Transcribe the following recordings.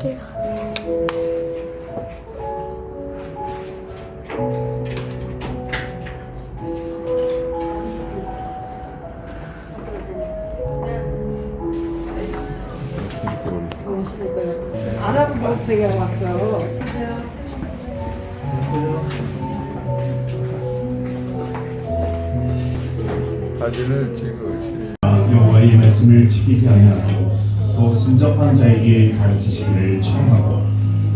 할게요. 아랍버스에 왔어. 사진을 찍으시. 여호와의 말씀을 지키지 아니하고 또 순접한 자에게 가르치시기를 청하고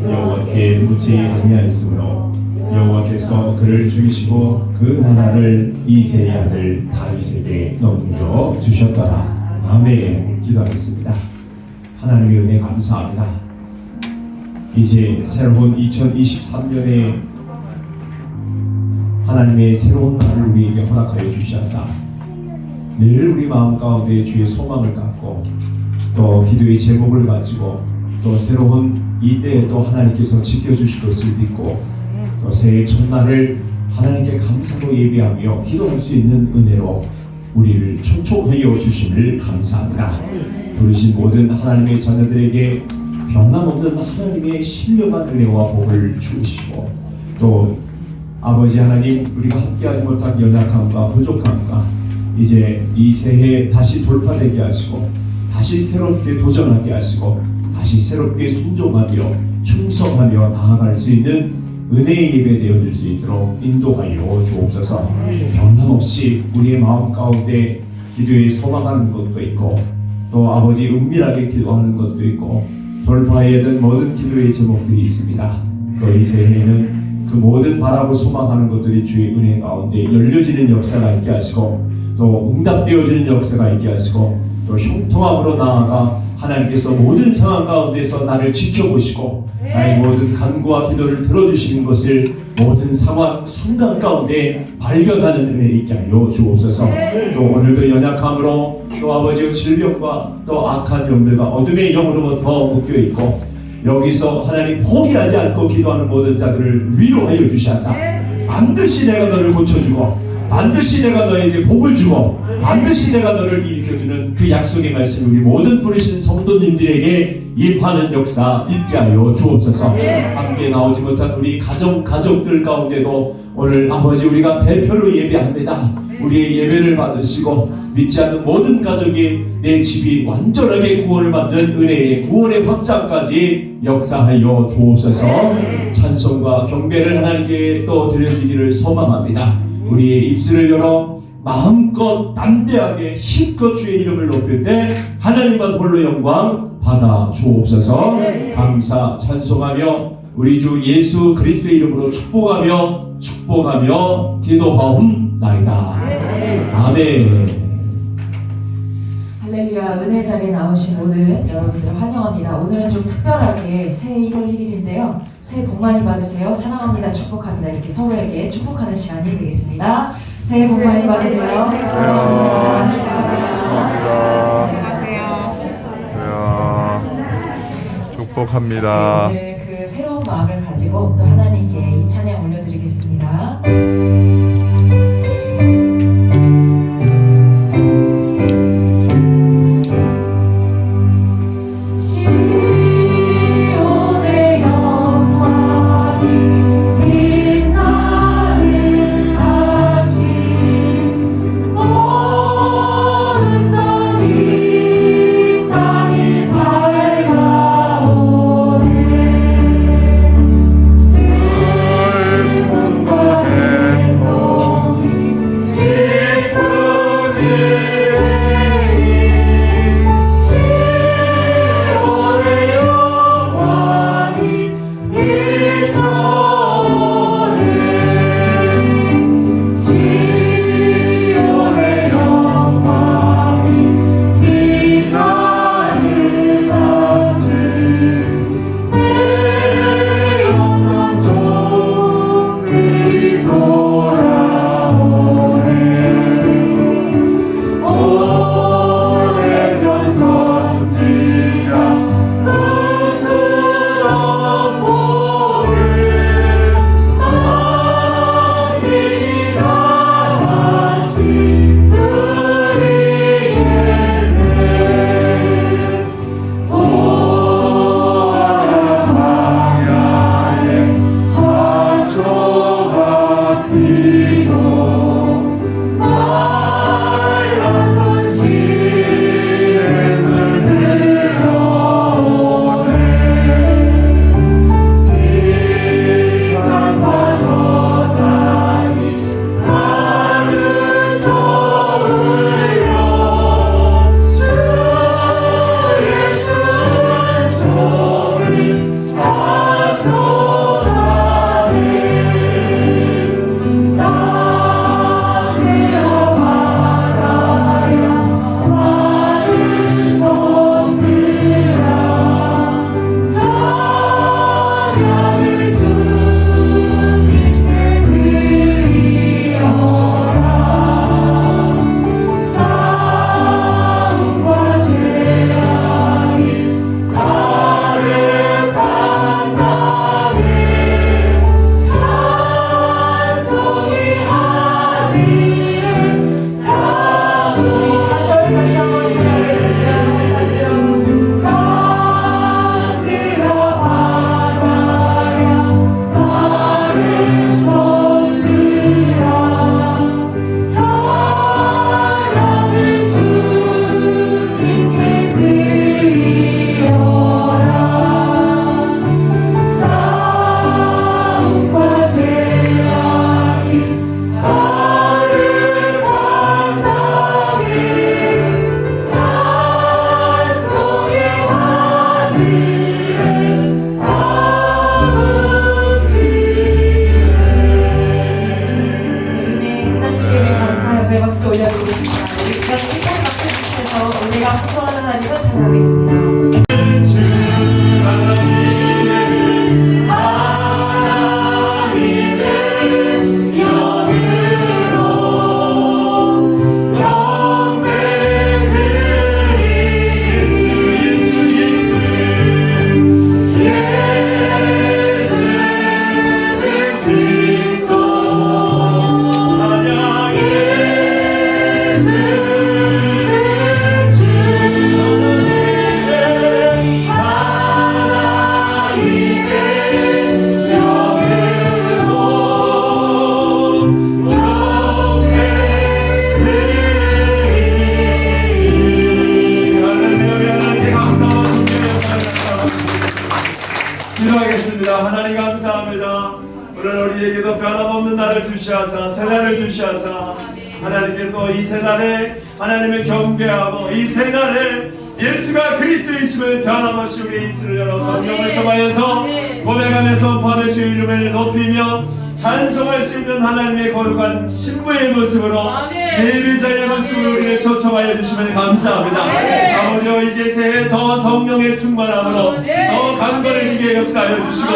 여호와께 묻지 아니하였으므로 여호와께서 그를 죽이시고 그 나라를 이새의 아들 다윗에게 넘겨 주셨더라. 아멘. 기도하겠습니다. 하나님의 은혜 감사합니다. 이제 새로운 2023년에 하나님의 새로운 날을 우리에게 허락하여 주시옵소서. 늘 우리 마음 가운데 주의 소망을 갖고 또 기도의 제목을 가지고 또 새로운 이때에도 하나님께서 지켜주실 것을 믿고 또 새해 첫날을 하나님께 감사로 예배하며 기도할 수 있는 은혜로 우리를 촉촉하여 주심을 감사합니다. 부르신 모든 하나님의 자녀들에게 변함없는 하나님의 신령한 은혜와 복을 주시고 또 아버지 하나님, 우리가 함께하지 못한 연약함과 부족함과 이제 이 새해 다시 돌파되게 하시고 다시 새롭게 도전하게 하시고 다시 새롭게 순종하며 충성하며 나아갈 수 있는 은혜의 예배 되어질 수 있도록 인도하여 주옵소서. 변함없이 우리의 마음 가운데 기도에 소망하는 것도 있고 또 아버지 은밀하게 기도하는 것도 있고 돌파해야 되는 모든 기도의 제목들이 있습니다. 또 이 새해에는 그 모든 바라고 소망하는 것들이 주의 은혜 가운데 열려지는 역사가 있게 하시고 또 응답되어지는 역사가 있게 하시고 또 형통함으로 나아가 하나님께서 모든 상황 가운데서 나를 지켜보시고 나의 모든 간구와 기도를 들어주시는 것을 모든 상황 순간 가운데 발견하는 은혜 있게 하여 주옵소서. 또 오늘도 연약함으로 또 아버지의 질병과 또 악한 영들과 어둠의 영으로부터 묶여있고 여기서 하나님 포기하지 않고 기도하는 모든 자들을 위로하여 주시옵소서. 반드시 내가 너를 고쳐주고 반드시 내가 너에게 복을 주고 반드시 내가 너를 일으켜주는 그 약속의 말씀 우리 모든 부르신 성도님들에게 임하는 역사 있게 하여 주옵소서. 함께 나오지 못한 우리 가족들 가운데도 오늘 아버지 우리가 대표로 예배합니다. 우리의 예배를 받으시고 믿지 않는 모든 가족이 내 집이 완전하게 구원을 받는 은혜의 구원의 확장까지 역사하여 주옵소서. 찬송과 경배를 하나님께 또 드려주기를 소망합니다. 우리의 입술을 열어 마음껏 담대하게 힘껏 주의 이름을 높일 때 하나님만 홀로 영광 받아 주옵소서. 감사 찬송하며 우리 주 예수 그리스도의 이름으로 축복하며 기도하옵나이다. 아멘. 할렐루야. 은혜 자리에 나오신 모든 여러분들을 환영합니다. 오늘은 좀 특별하게 새해 1월 1일인데요. 새해 복 많이 받으세요. 사랑합니다. 축복합니다. 이렇게 서로에게 축복하는 시간이 되겠습니다. 새해 복 많이 받으세요. 축복합니다. 네, 그 새로운 마음을 가지고 또 하나님께 이 찬양 올려드리겠습니다. 내 기도하겠습니다. 하나님 감사합니다. 오늘 우리에게도 변함없는 날을 주시하사 새 날을 주시하사 하나님께 또 이 새 날에 하나님을 경배하고 이 새 날에 예수가 그리스도이심을 변함없이 우리의 입술을 열어 성령을 통하여서 고백하면서 범의 주의 이름을 높이며 찬송할 수 있는 하나님의 거룩한 신부의 모습으로 예배자의 모습으로 우리를 초청하여 주시면 감사합니다. 아버지여 이제 새해 더 성령의 충만함으로 더 강건해지게 역사하여 주시고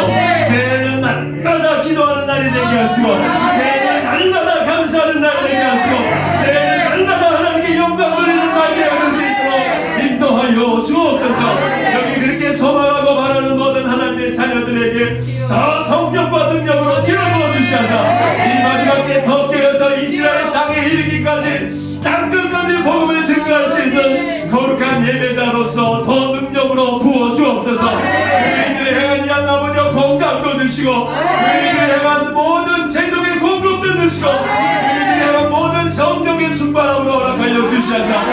새해는 날마다 기도하는 날이 되게 하시고 새해는 날마다 감사하는 날 되게 하시고 새해는 날마다 하나님께 영광 돌리는 날 되게 할 수 있도록 인도하여 주옵소서. 여기 그렇게 소망하고 바라는 모든 하나님의 자녀들에게 더 성령과 능력으로 기름 부어 주시하사 이 마지막 때 더 깨어서 이스라엘 땅에 이르기까지 땅끝까지 복음을 증거할 수 있는 거룩한 예배자로서 더 능력으로 부어 주옵소서. 우리들의 행한 이 아버지와 건강도 드시고 우리들의 행한 모든 재정의 공급도 드시고 우리들의 행한 모든 성령의 충만함으로 허락하여 주시하사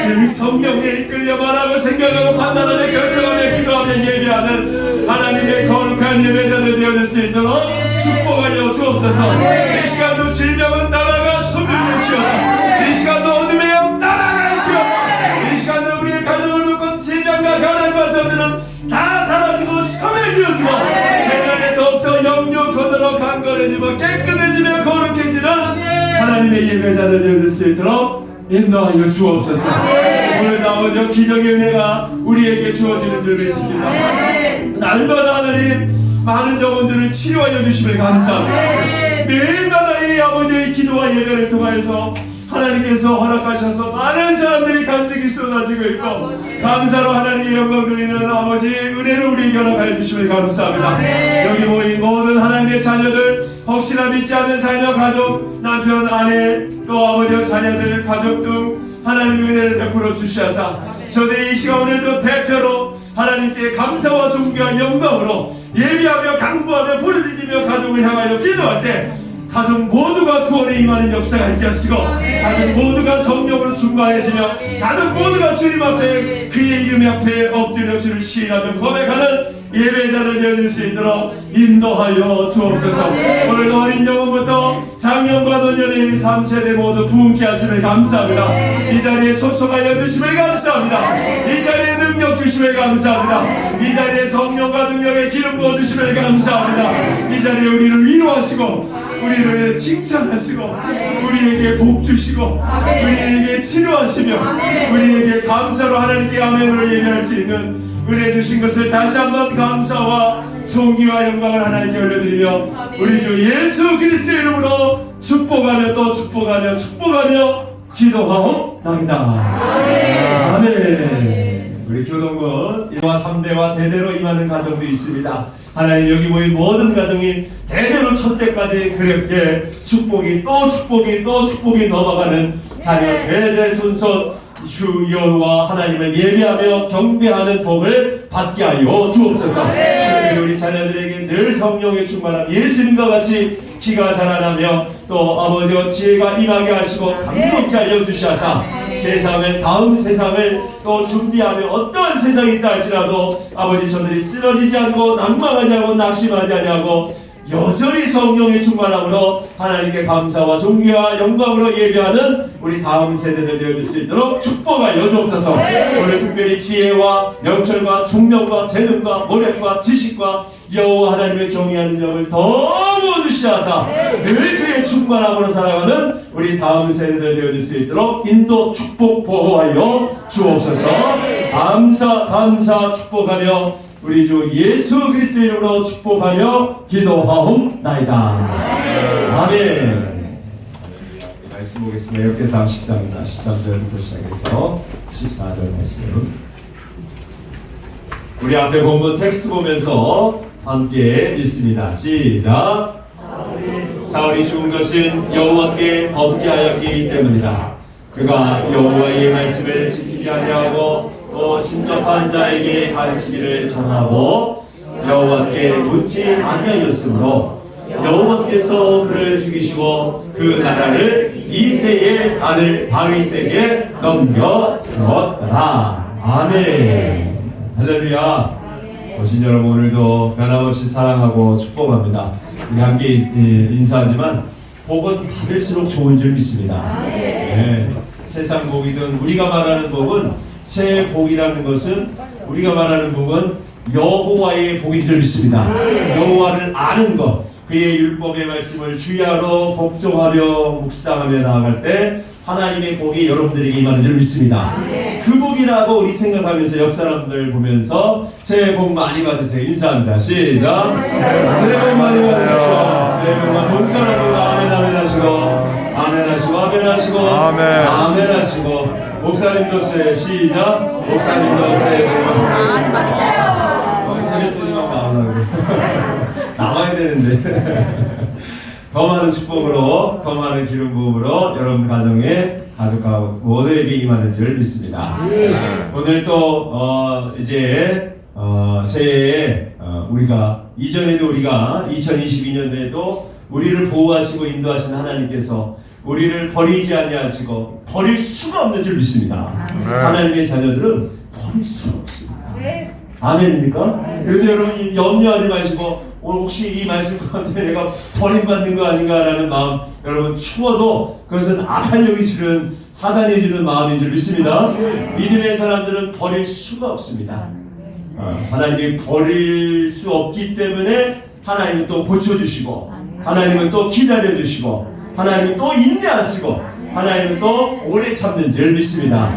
그 성령에 이끌려 말하고 생각하고 판단하며 결정하며 기도하며 예배하는 하나님의 거룩한 예배자들 되어질 수 있도록 축복하여 주옵소서. 이 시간도 질병은 따라가 소멸될 지어다. 이 시간도 어둠의 영 따라갈 지어다. 이 시간도 우리의 가정을 묶은 질병과 가난과 저주는 다 사라지고 소멸되어지고 세상에 더욱더 영육하도록 강건해지고 깨끗해지며 거룩해지는 하나님의 예배자들 되어질 수 있도록 인도하여 주옵소서. 오늘도 아버지와 기적의 은혜가 우리에게 주어지는 줄 믿습니다. 날마다 하나님 많은 영혼들을 치료하여 주시면 감사합니다. 매일마다 이 아버지의 기도와 예배를 통하여서 하나님께서 허락하셔서 많은 사람들이 간증이 쏟아지고 있고 감사로 하나님의 영광 돌리는 아버지의 은혜를 우리에게 허락하여 주시면 감사합니다. 여기 모인 모든 하나님의 자녀들 혹시나 믿지 않는 자녀, 가족, 남편, 아내 또 아버지와 자녀들, 가족 등 하나님의 은혜를 베풀어 주시하사 저들이 이 시간 오늘도 대표로 하나님께 감사와 존귀와 영광으로 예비하며 강구하며 부르짖으며 가족을 향하여 기도할 때 가족 모두가 구원에 임하는 역사가 있게 하시고 가족 모두가 성령으로 충만해지며 가족 모두가 주님 앞에 그의 이름 앞에 엎드려 주를 시인하며 고백하는 예배자를 되어줄 수 있도록 인도하여 주옵소서. 오늘도 어린 영혼부터 장년과 노년의 3세대 모두 부흥케 하심을 감사합니다. 이 자리에 초청하여 주심을 감사합니다. 이 자리에 능력 주심을 감사합니다. 이 자리에 성령과 능력의 기름 부어 주심을 감사합니다. 이 자리에 우리를 위로하시고 우리를 칭찬하시고 우리에게 복 주시고 우리에게 치료하시며 우리에게 감사로 하나님께 아멘으로 예배할 수 있는 은혜 주신 것을 다시 한번 감사와 존귀와 영광을 하나님께 올려드리며 우리 주 예수 그리스도의 이름으로 축복하며 또 축복하며 축복하며 기도하옵나이다. 아멘. 우리 교동군 1와 3대와 대대로 임하는 가정도 있습니다. 하나님 여기 모인 모든 가정이 대대로 첫 때까지 그렇게 축복이 또 축복이 또 축복이 넘어가는 자녀 대대손손 주 여호와 하나님을 예배하며 경배하는 복을 받게 하여 주옵소서. 특별히 우리 자녀들에게 늘 성령의 충만함 예수님과 같이 기가 자라나며 또 아버지와 지혜가 임하게 하시고 감동케 하여 주시하사 세상을 다음 세상을 또 준비하며 어떠한 세상이 있다 할지라도 아버지 저들이 쓰러지지 않고 낭망하지 않고 낙심하지 아니하고 여전히 성령의 충만함으로 하나님께 감사와 존귀와 영광으로 예배하는 우리 다음 세대들 되어줄 수 있도록 축복하여 주옵소서. 오늘 특별히 지혜와 명철과 총명과 재능과 모략과 지식과 여호와 하나님의 경외하는 영을 더 부어주시하사 늘 그의 충만함으로 살아가는 우리 다음 세대들 되어줄 수 있도록 인도 축복 보호하여 주옵소서. 감사 축복하며 우리 주 예수 그리스도 이름으로 축복하며 기도하옵나이다. 아멘. 말씀 보겠습니다. 역대상 10장입니다. 13절부터 시작해서 14절 말씀. 우리 앞에 본문 텍스트 보면서 함께 읽습니다. 시작. 사울이 죽은 것은 여호와께 범죄하였기 때문이다. 그가 여호와의 말씀을 지키지 아니하고 또 순접한 자에게 가르치기를 전하고 여호와께 묻지 아니하였으므로 여호와께서 그를 죽이시고 그 나라를 이새의 아들 다윗에게 넘겨주었더라. 아멘. 할렐루야. 오신 여러분, 오늘도 변함없이 사랑하고 축복합니다. 우리 함께 인사하지만 복은 받을수록 좋은 줄 믿습니다. 네. 세상 복이든 우리가 말하는 복은, 새 복이라는 것은, 우리가 말하는 복은 여호와의 복인 줄 믿습니다. 여호와를 아는 것, 그의 율법의 말씀을 주야로 복종하며 묵상하며 나아갈 때 하나님의 복이 여러분들에게 임하는 줄 믿습니다. 그 복이라고 우리 생각하면서 옆 사람들 보면서 새해 복 많이 받으세요. 인사합니다. 시작. 새해 복 많이 받으십시오. 새해 복 많이 본 사람보다 아멘 아멘 하시고, 아멘 하시고, 아멘 하시고, 아멘 하시고, 목사님도 새해 시작. 목사님도 새해 복 많이 받으세요. 세뱃돈이만 나오려고 나와야 되는데 더 많은 축복으로, 더 많은 기름 부음으로 여러분 가정에, 가족과 모두에게 임하는 줄 믿습니다. 오늘 또 이제 새해에 우리가 이전에도 우리가 2022년에도 우리를 보호하시고 인도하신 하나님께서 우리를 버리지 아니하시고 버릴 수가 없는 줄 믿습니다. 하나님의 자녀들은 버릴 수가 없습니다. 아멘입니까? 그래서 여러분 염려하지 마시고 혹시 이 말씀 가운데 내가 버림받는 거 아닌가라는 마음 여러분 추워도 그것은 악한 영이 주는, 사단이 주는 마음인 줄 믿습니다. 믿음의 사람들은 버릴 수가 없습니다. 하나님이 버릴 수 없기 때문에 하나님은 또 고쳐주시고, 하나님은 또 기다려주시고, 하나님은 또 인내하시고, 하나님은 또 오래 참는 줄 믿습니다.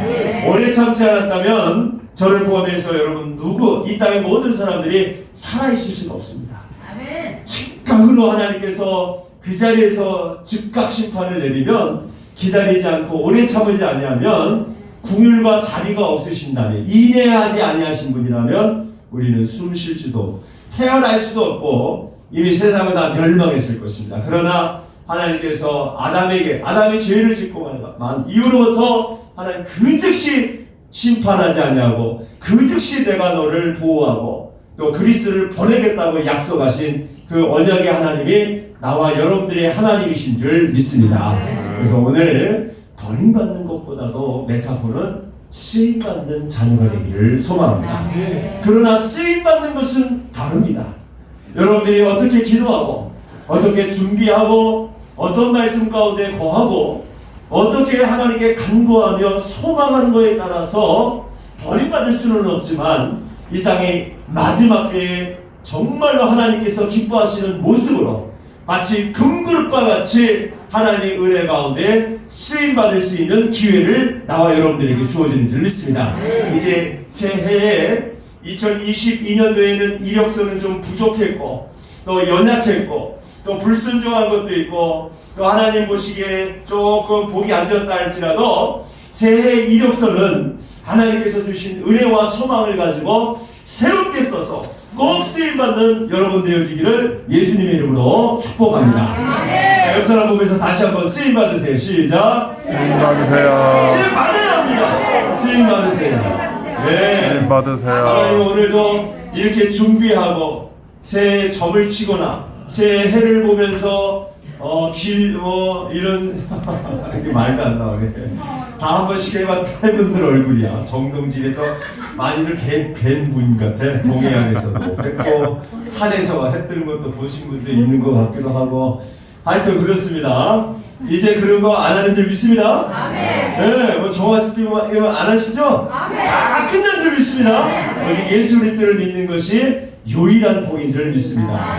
오래 참지 않았다면 저를 포함해서 여러분 이 땅의 모든 사람들이 살아있을 수가 없습니다. 즉각으로 하나님께서 그 자리에서 즉각 심판을 내리면, 기다리지 않고 오래 참으지 아니하면, 궁율과 자비가 없으신다면, 인내하지 아니하신 분이라면 우리는 숨 쉴 수도 태어날 수도 없고 이미 세상은 다 멸망했을 것입니다. 그러나 하나님께서 아담의 죄를 짓고 만 이후로부터 하나님 그 즉시 심판하지 아니하고 그 즉시 내가 너를 보호하고 또 그리스도를 보내겠다고 약속하신 그 언약의 하나님이 나와 여러분들의 하나님이신 줄 믿습니다. 그래서 오늘 버림받는 것보다도 메타포는 쓰임받는 자녀가 되기를 소망합니다. 그러나 쓰임받는 것은 다릅니다. 여러분들이 어떻게 기도하고 어떻게 준비하고 어떤 말씀 가운데 거하고 어떻게 하나님께 간구하며 소망하는 것에 따라서 버림받을 수는 없지만 이 땅의 마지막 때에 정말로 하나님께서 기뻐하시는 모습으로 마치 금그릇과 같이 하나님의 은혜 가운데 쓰임받을 수 있는 기회를 나와 여러분들에게 주어지는 줄 믿습니다. 이제 새해에 2022년도에는 이력서는 좀 부족했고 또 연약했고 또 불순종한 것도 있고 또 하나님 보시기에 조금 복이 안 좋았다 할지라도 새해 이력서는 하나님께서 주신 은혜와 소망을 가지고 새롭게 써서 꼭 쓰임받는 여러분 되어주기를 예수님의 이름으로 축복합니다. 자, 옆 사람 보면서 다시 한번 쓰임받으세요. 시작. 쓰임받으세요. 쓰임받아야 합니다. 쓰임받으세요. 네. 쓰임받으세요. 하나님 오늘도 이렇게 준비하고 새해 점을 치거나 새해 해를 보면서 이런 이게 말도 안 나오네. 다 한 번씩 해봤 사분들 얼굴이야. 정동진에서 많이들 뵌 분 같아. 동해안에서도 했고 산에서 해 뜨는 것도 보신 분도 있는 것 같기도 하고 하여튼 그렇습니다. 이제 그런 거 안 하는 줄 믿습니다. 네, 뭐 정화스피 안 하시죠? 다 끝난 줄 믿습니다. 오직 예수 그리스도를 믿는 것이 유일한 복인 줄 믿습니다.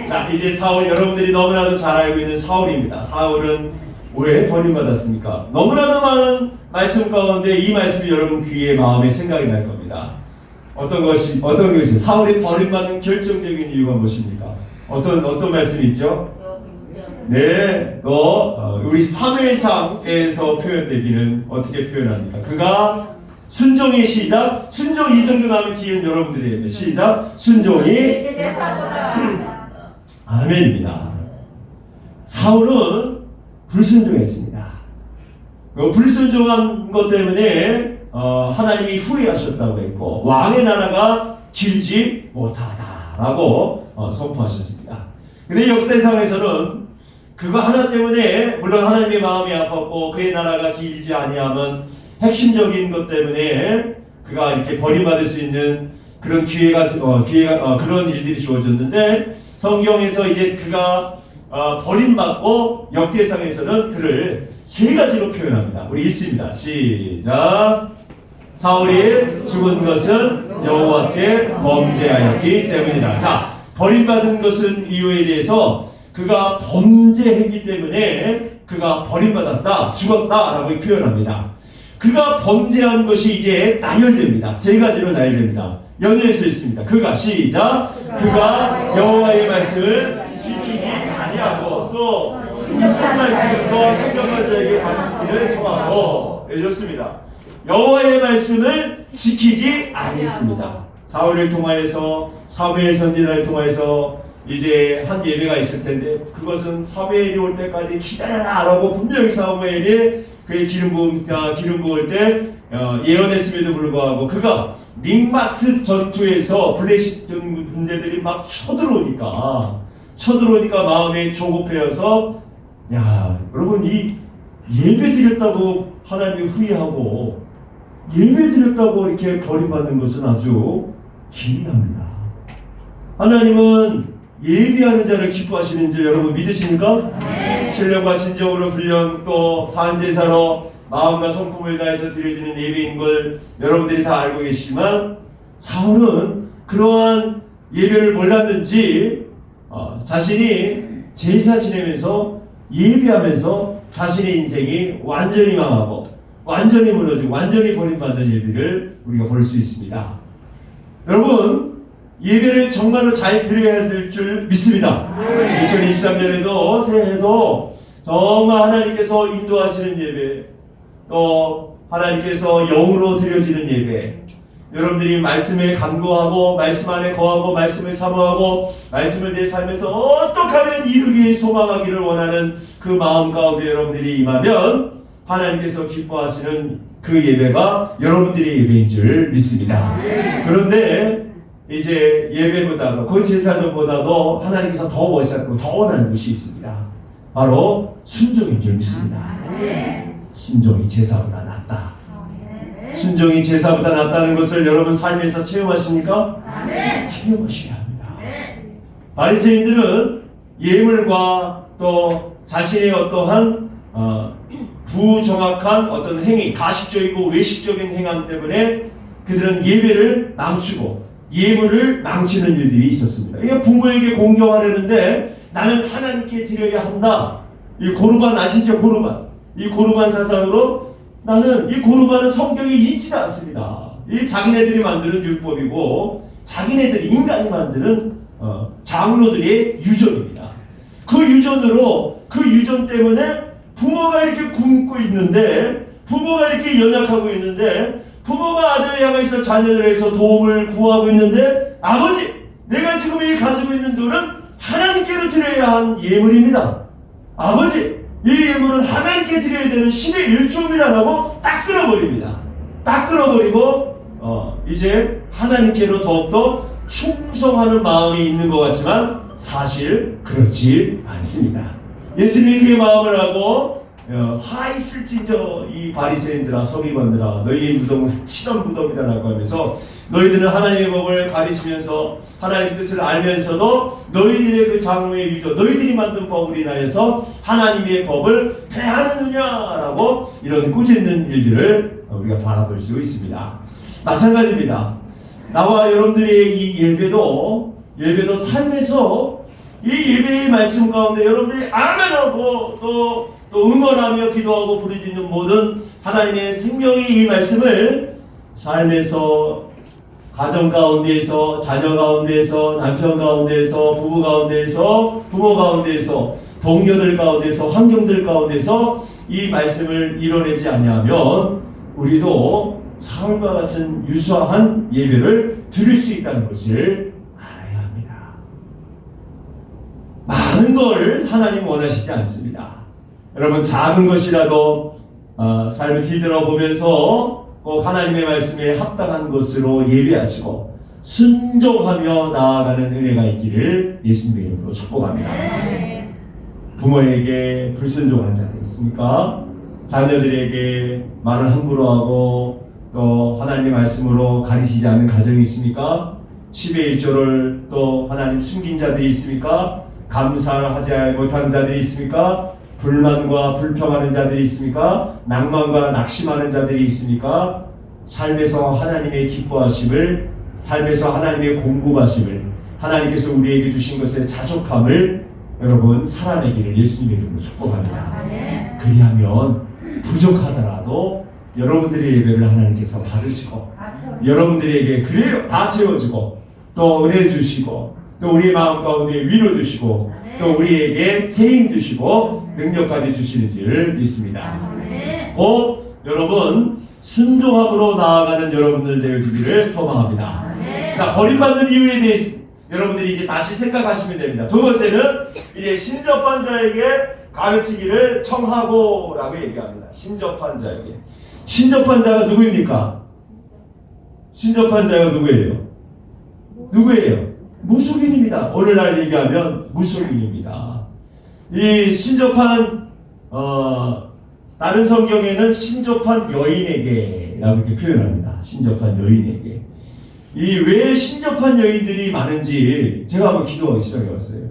자, 이제 사울, 여러분들이 너무나도 잘 알고 있는 사울입니다. 사울은 왜 버림받았습니까? 너무나도 많은 말씀 가운데 이 말씀이 여러분 귀에 마음에 생각이 날 겁니다. 어떤 것이 사울이 버림받는 결정적인 이유가 무엇입니까? 어떤 말씀이 있죠? 네, 우리 사무엘상에서 표현되기는 어떻게 표현합니까? 그가 순종의 시작, 순종 이 정도 나면 뒤엔 여러분들에게 시작, 순종이 아멘입니다. 사울은 불순종했습니다. 그 불순종한 것 때문에 하나님이 후회하셨다고 했고 왕의 나라가 길지 못하다 라고 선포하셨습니다. 근데 역대상에서는 그거 하나 때문에 물론 하나님의 마음이 아팠고 그의 나라가 길지 아니하면 핵심적인 것 때문에 그가 이렇게 버림받을 수 있는 그런 기회가 그런 일들이 주어졌는데 성경에서 이제 그가 버림받고 역대상에서는 그를 세 가지로 표현합니다. 우리 읽습니다. 시작. 사울이 죽은 것은 여호와께 범죄하였기 때문이다. 자, 버림받은 것은 이유에 대해서 그가 범죄했기 때문에 그가 버림받았다, 죽었다라고 표현합니다. 그가 범죄한 것이 이제 나열됩니다. 세 가지로 나열됩니다. 연예에서 있습니다. 그가 시작. 그가 여호와의 말씀을 지키지 아니하고 또 무슨 말씀을 또 성경을 저에게 가르치지를 청하고 해줬습니다. 여호와의 말씀을 지키지 아니했습니다. 사울을 통하여서 사무엘 선지자를 통하여서 이제 한 예배가 있을 텐데 그것은 사무엘이 올 때까지 기다려라라고 분명히 사무엘이 그의 기름 부을 때 예언했음에도 불구하고 그가 믹마스 전투에서 블레셋 군대들이 막 쳐들어오니까 마음에 조급해서 야 여러분 이 예배 드렸다고 하나님이 후회하고 예배 드렸다고 이렇게 버림받는 것은 아주 기이합니다. 하나님은 예배하는 자를 기뻐하시는 줄 여러분 믿으십니까? 네. 신령과 진정으로 훈련 또 산제사로 마음과 성품을 다해서 드려지는 예배인 걸 여러분들이 다 알고 계시지만 사울은 그러한 예배를 몰랐는지 자신이 제사 지내면서 예배하면서 자신의 인생이 완전히 망하고 완전히 무너지고 완전히 버림받은 일들을 우리가 볼 수 있습니다. 여러분 예배를 정말로 잘 드려야 될 줄 믿습니다. 2023년에도 새해에도 정말 하나님께서 인도하시는 예배 또 하나님께서 영으로 드려지는 예배 여러분들이 말씀에 간구하고 말씀 안에 거하고 말씀을 사모하고 말씀을 내 삶에서 어떻게 하면 이루기 소망하기를 원하는 그 마음 가운데 여러분들이 임하면 하나님께서 기뻐하시는 그 예배가 여러분들의 예배인 줄 믿습니다. 그런데 이제 예배보다도 그 제사전보다도 하나님께서 더 멋있고 더 원하는 것이 있습니다. 바로 순종인 줄 믿습니다. 순종이 제사보다 낫다. 순종이 제사보다 낫다는 것을 여러분 삶에서 체험하십니까? 체험하셔야 합니다. 바리새인들은 예물과 또 자신의 어떠한 부정확한 어떤 행위, 가식적이고 외식적인 행함 때문에 그들은 예배를 망치고 예물을 망치는 일들이 있었습니다. 이게 부모에게 공경하려는데 나는 하나님께 드려야 한다. 이 고르반 아시죠? 고르반. 이 고르반 사상으로 나는 이 고르반은 성경에 있지도 않습니다. 이 자기네들이 만드는 율법이고 자기네들이 인간이 만드는 장로들의 유전입니다. 그 유전 때문에 부모가 이렇게 굶고 있는데 부모가 이렇게 연약하고 있는데 부모가 아들을 향해서 자녀를 해서 도움을 구하고 있는데 아버지 내가 지금 가지고 있는 돈은 하나님께로 드려야 한 예물입니다. 아버지 이 예물은 하나님께 드려야 되는 신의 일종이라고 딱 끊어버립니다. 딱 끊어버리고 이제 하나님께로 더욱더 충성하는 마음이 있는 것 같지만 사실 그렇지 않습니다. 예수님이 그의 마음을 하고 화 있을진저 이 바리새인들아 서기관들아 너희의 무덤은 치던 무덤이다라고 하면서 너희들은 하나님의 법을 가르치면서 하나님의 뜻을 알면서도 너희들의 그 장로의 유저 너희들이 만든 법을 인하여서 하나님의 법을 패하느냐라고 이런 꾸짖는 일들을 우리가 바라볼 수 있습니다. 마찬가지입니다. 나와 여러분들의 이 예배도 삶에서 이 예배의 말씀 가운데 여러분들이 아멘하고 또 응원하며 기도하고 부르짖는 모든 하나님의 생명의 이 말씀을 삶에서 가정 가운데에서 자녀 가운데에서 남편 가운데에서 부부 가운데에서 부모 가운데에서 동료들 가운데에서 환경들 가운데서 이 말씀을 이뤄내지 아니하면 우리도 사울과 같은 유사한 예배를 드릴 수 있다는 것을 알아야 합니다. 많은 걸 하나님 원하시지 않습니다. 여러분 작은 것이라도 삶을 뒤돌아보면서 꼭 하나님의 말씀에 합당한 것으로 예배하시고 순종하며 나아가는 은혜가 있기를 예수님의 이름으로 축복합니다. 부모에게 불순종한 자들 있습니까? 자녀들에게 말을 함부로 하고 또 하나님의 말씀으로 가르치지 않는 가정이 있습니까? 10의 1조를 또 하나님 숨긴 자들이 있습니까? 감사하지 못하는 자들이 있습니까? 불만과 불평하는 자들이 있습니까? 낭만과 낙심하는 자들이 있습니까? 삶에서 하나님의 기뻐하심을, 삶에서 하나님의 공급하심을, 하나님께서 우리에게 주신 것의 자족함을 여러분 살아내기를 예수님의 이름으로 축복합니다. 그리하면 부족하더라도 여러분들의 예배를 하나님께서 받으시고 여러분들에게 그래요 다 채워지고 또 은혜 주시고 또 우리의 마음 가운데 위로 주시고 또 우리에게 세임 주시고 능력까지 주시는 줄 믿습니다. 곧 여러분 순종함으로 나아가는 여러분들 되어주기를 소망합니다. 자, 버림받는 이유에 대해서 여러분들이 이제 다시 생각하시면 됩니다. 두 번째는 이제 신접한 자에게 가르치기를 청하고라고 얘기합니다. 신접한 자에게. 신접한 자가 누구입니까? 신접한 자가 누구예요? 누구예요? 무속인입니다. 오늘날 얘기하면 무속인입니다. 이 신접한 다른 성경에는 신접한 여인에게 라고 이렇게 표현합니다. 신접한 여인에게. 이 왜 신접한 여인들이 많은지 제가 한번 기도하기 시작해봤어요.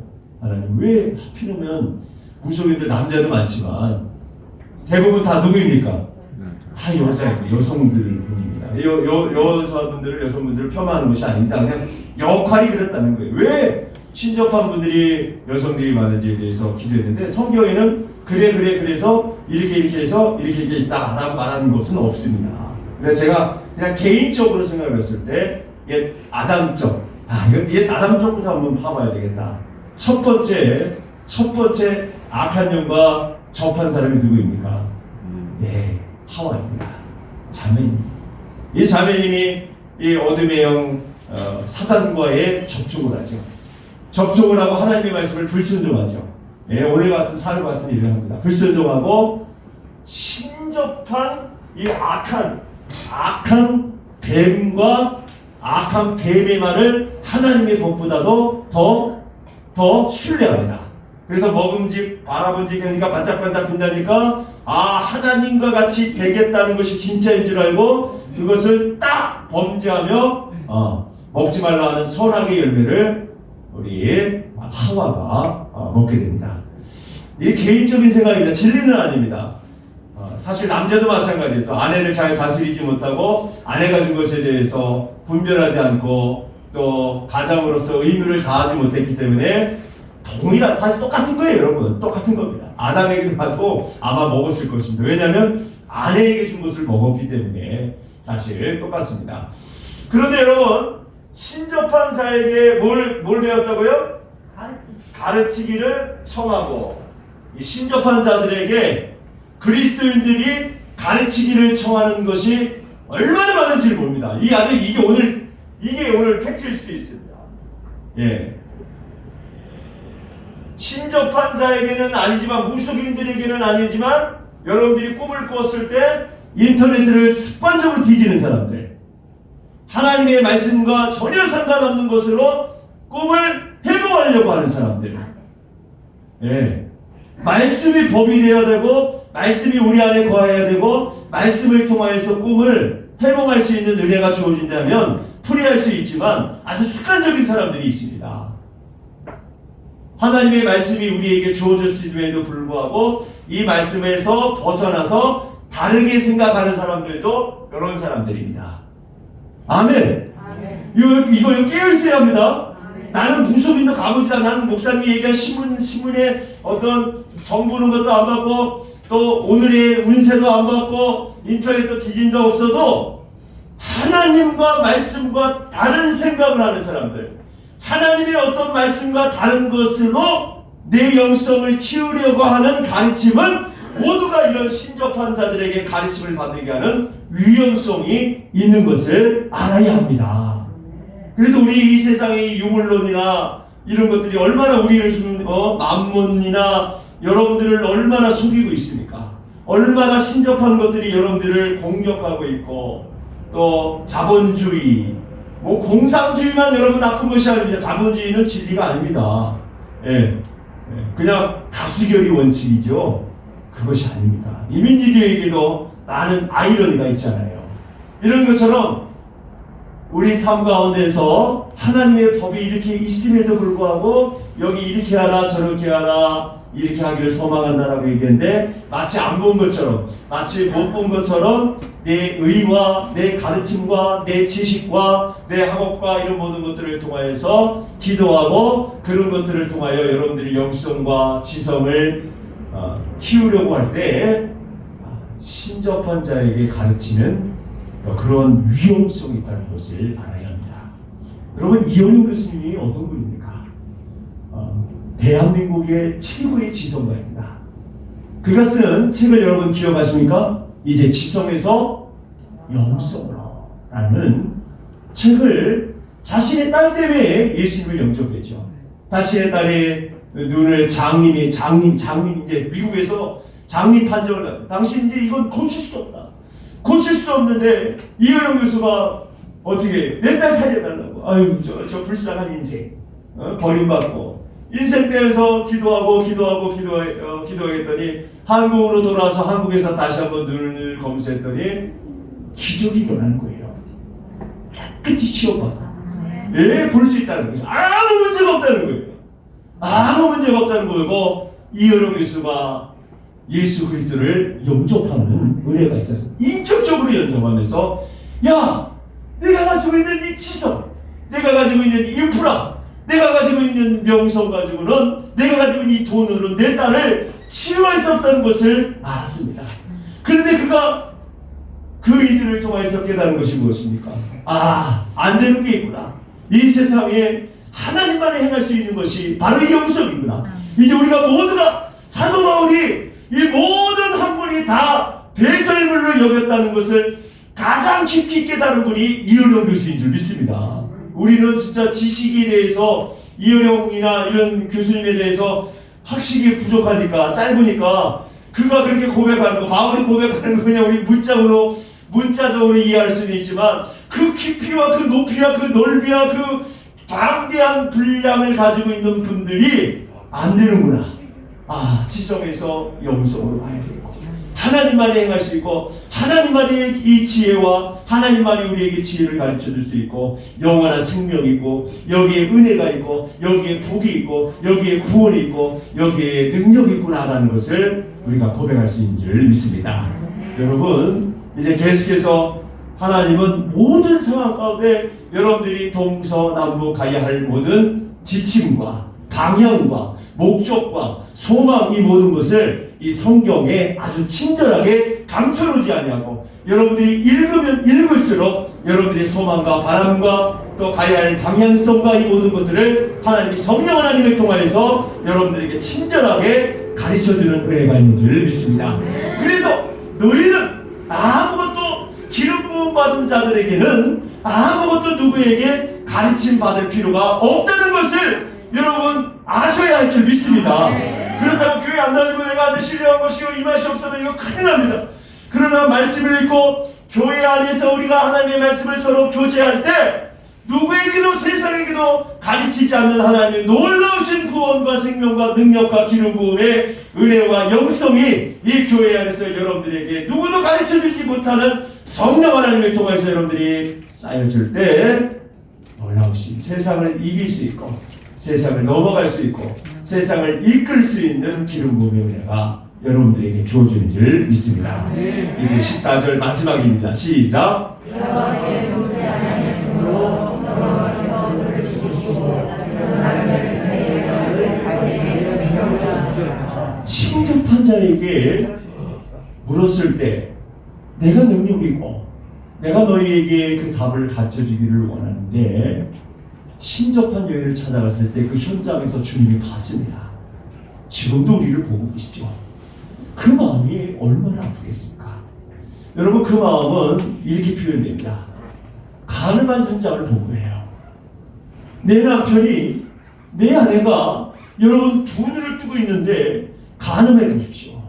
하나님 왜 하필이면 무속인들 남자도 많지만 대부분 다 누구입니까? 다 여자입니다. 여성들입니다. 여자분들을 여성분들을 폄하하는 것이 아닙니다. 그냥 역할이 그렇다는 거예요. 왜 신접한 분들이 여성들이 많은지에 대해서 기도했는데 성경에는 그래서 이렇게 해서 이렇게 있다라고 말하는 것은 없습니다. 그래서 제가 그냥 개인적으로 생각을 했을 때 옛 아담적, 옛 아담적부터 한번 파봐야 되겠다. 첫 번째 악한 영과 접한 사람이 누구입니까? 네, 하와입니다. 자매님. 이 자매님이 이 어둠의 영 사단과의 접촉을 하죠. 접촉을 하고 하나님의 말씀을 불순종하죠. 예, 오늘 같은 사흘 같은 일을 합니다. 불순종하고 신접한 이 악한 뱀과 악한 뱀의 말을 하나님의 법보다도 더 신뢰합니다. 그래서 먹음직 바라본직 하니까 반짝반짝 빛나니까 하나님과 같이 되겠다는 것이 진짜인 줄 알고 그것을 딱 범죄하며 먹지 말라 하는 선악의 열매를 우리 하와가 먹게 됩니다. 이게 개인적인 생각입니다. 진리는 아닙니다. 사실 남자도 마찬가지예요. 또 아내를 잘 다스리지 못하고 아내가 준 것에 대해서 분별하지 않고 또 가장으로서 의무를 다하지 못했기 때문에 동일한, 사실 똑같은 거예요, 여러분. 똑같은 겁니다. 아담에게도 봐도 아마 먹었을 것입니다. 왜냐하면 아내에게 준 것을 먹었기 때문에 사실 똑같습니다. 그런데 여러분, 신접한 자에게 뭘 배웠다고요? 가르치기를 청하고, 이 신접한 자들에게 그리스도인들이 가르치기를 청하는 것이 얼마나 많은지를 봅니다. 이게 오늘 팩트일 수도 있습니다. 예. 신접한 자에게는 아니지만, 무속인들에게는 아니지만, 여러분들이 꿈을 꿨을 때 인터넷을 습관적으로 뒤지는 사람들, 하나님의 말씀과 전혀 상관없는 것으로 꿈을 해몽하려고 하는 사람들, 예. 말씀이 법이 되어야 되고 말씀이 우리 안에 거해야 되고 말씀을 통하여서 꿈을 해몽할 수 있는 은혜가 주어진다면 풀이할 수 있지만 아주 습관적인 사람들이 있습니다. 하나님의 말씀이 우리에게 주어졌음에도 불구하고 이 말씀에서 벗어나서 다르게 생각하는 사람들도 이런 사람들입니다. 아멘. 이거 깨어있어야 합니다. 나는 무속인도 가보지 않아. 나는 목사님이 얘기한 신문에 어떤 정보는 것도 안 받고 또 오늘의 운세도 안 받고 인터넷도 뒤진 적 없어도 하나님과 말씀과 다른 생각을 하는 사람들, 하나님의 어떤 말씀과 다른 것으로 내 영성을 키우려고 하는 가르침은 모두가 이런 신접한 자들에게 가르침을 받게 하는 위험성이 있는 것을 알아야 합니다. 그래서 우리 이 세상의 유물론이나 이런 것들이 얼마나 우리를 만문이나 여러분들을 얼마나 속이고 있습니까? 얼마나 신접한 것들이 여러분들을 공격하고 있고 또 자본주의, 뭐 공산주의만 여러분 나쁜 것이 아닙니다. 자본주의는 진리가 아닙니다. 예. 그냥 다수결이 원칙이죠. 그것이 아닙니다. 이민지주의에게도 많은 아이러니가 있잖아요. 이런 것처럼 우리 삶 가운데서 하나님의 법이 이렇게 있음에도 불구하고 여기 이렇게 하라 저렇게 하라 이렇게 하기를 소망한다라고 얘기했는데 마치 안 본 것처럼 마치 못 본 것처럼 내 의와 내 가르침과 내 지식과 내 학업과 이런 모든 것들을 통하여서 기도하고 그런 것들을 통하여 여러분들이 영성과 지성을 키우려고 할 때 신접한 자에게 가르치는 그런 위험성이 있다는 것을 알아야 합니다. 여러분 이현용 교수님이 어떤 분입니까? 대한민국의 최고의 지성가입니다. 그가 쓴 책을 여러분 기억하십니까? 이제 지성에서 영성으로 라는 책을 자신의 딸 때문에 예수님을 영접했죠. 자신의 딸의 눈을 장님이 이제 미국에서 장님 판정을 하고 당신 이제 이건 고칠 수도 없다. 고칠 수도 없는데 이현용 교수가 어떻게 내 딸 살려달라고 아유 저 불쌍한 인생 버림받고 인생대에서 기도하겠더니 한국으로 돌아와서 한국에서 다시 한번 눈을 검사했더니 기적이 일어나는 거예요. 깨끗이 치워받아. 볼 수 있다는 거죠. 아무 문제가 없다는 거예요. 아무 문제가 없다는 거고 이현용 교수가 예수 그리스도를 영접하는 은혜가 있어서 인격적으로 영접하면서 야 내가 가지고 있는 이 지성 내가 가지고 있는 인프라 내가 가지고 있는 명성 가지고는 내가 가지고 있는 이 돈으로 내 딸을 치유할 수 없다는 것을 알았습니다. 그런데 그가 그 일들을 통해서 깨달은 것이 무엇입니까? 안 되는 게 있구나. 이 세상에 하나님만이 행할 수 있는 것이 바로 이 영성이구나. 이제 우리가 모두가 사도 바울이 이 모든 학문이 다 배설물로 여겼다는 것을 가장 깊이 깨달은 분이 이현용 교수인 줄 믿습니다. 우리는 진짜 지식에 대해서 이현용이나 이런 교수님에 대해서 학식이 부족하니까 짧으니까 그가 그렇게 고백하는 거 바울이 고백하는 거 그냥 우리 문자적으로 이해할 수는 있지만 그 깊이와 그 높이와 그 넓이와 그 방대한 분량을 가지고 있는 분들이 안 되는구나. 지성에서 영성으로 가야 되고 하나님만이 행할 수 있고 하나님만이 이 지혜와 하나님만이 우리에게 지혜를 가르쳐 줄 수 있고 영원한 생명이 있고 여기에 은혜가 있고 여기에 복이 있고 여기에 구원이 있고 여기에 능력이 있구나라는 것을 우리가 고백할 수 있는 줄 믿습니다. 여러분 이제 계속해서 하나님은 모든 상황 가운데 여러분들이 동서남북 가야 할 모든 지침과 방향과 목적과 소망 이 모든 것을 이 성경에 아주 친절하게 감춰놓지 아니하고 여러분들이 읽으면 읽을수록 여러분들의 소망과 바람과 또 가야 할 방향성과 이 모든 것들을 하나님이 성령 하나님을 통하여서 여러분들에게 친절하게 가르쳐주는 은혜가 있는 줄 믿습니다. 그래서 너희는 아무것도 기름 부음 받은 자들에게는 아무것도 누구에게 가르침 받을 필요가 없다는 것을 여러분 아셔야 할 줄 믿습니다. 그렇다고 교회 안 다니고 내가 아주 신뢰한 것이요 이 맛이 없으면 이거 큰일 납니다. 그러나 말씀을 읽고 교회 안에서 우리가 하나님의 말씀을 서로 교제할 때 누구에게도 세상에게도 가르치지 않는 하나님의 놀라우신 구원과 생명과 능력과 기름 부음의 은혜와 영성이 이 교회 안에서 여러분들에게 누구도 가르쳐주지 못하는 성령 하나님을 통해서 여러분들이 쌓여줄 때 놀라우신 세상을 이길 수 있고 세상을 넘어갈 수 있고 세상을 이끌 수 있는 기름 부음의 은혜가 여러분들에게 주어지는 줄 믿습니다. 이제 14절 마지막입니다. 시작. 신접한 자에게 물었을 때 내가 능력이고 내가 너희에게 그 답을 가르쳐주기를 원하는데 신접한 여인을 찾아갔을 때 그 현장에서 주님이 봤습니다. 지금도 우리를 보고 계시죠. 그 마음이 얼마나 아프겠습니까? 여러분 그 마음은 이렇게 표현됩니다. 가늠한 현장을 보고 해요. 내 남편이 내 아내가 여러분 두 눈을 뜨고 있는데 가늠해 보십시오.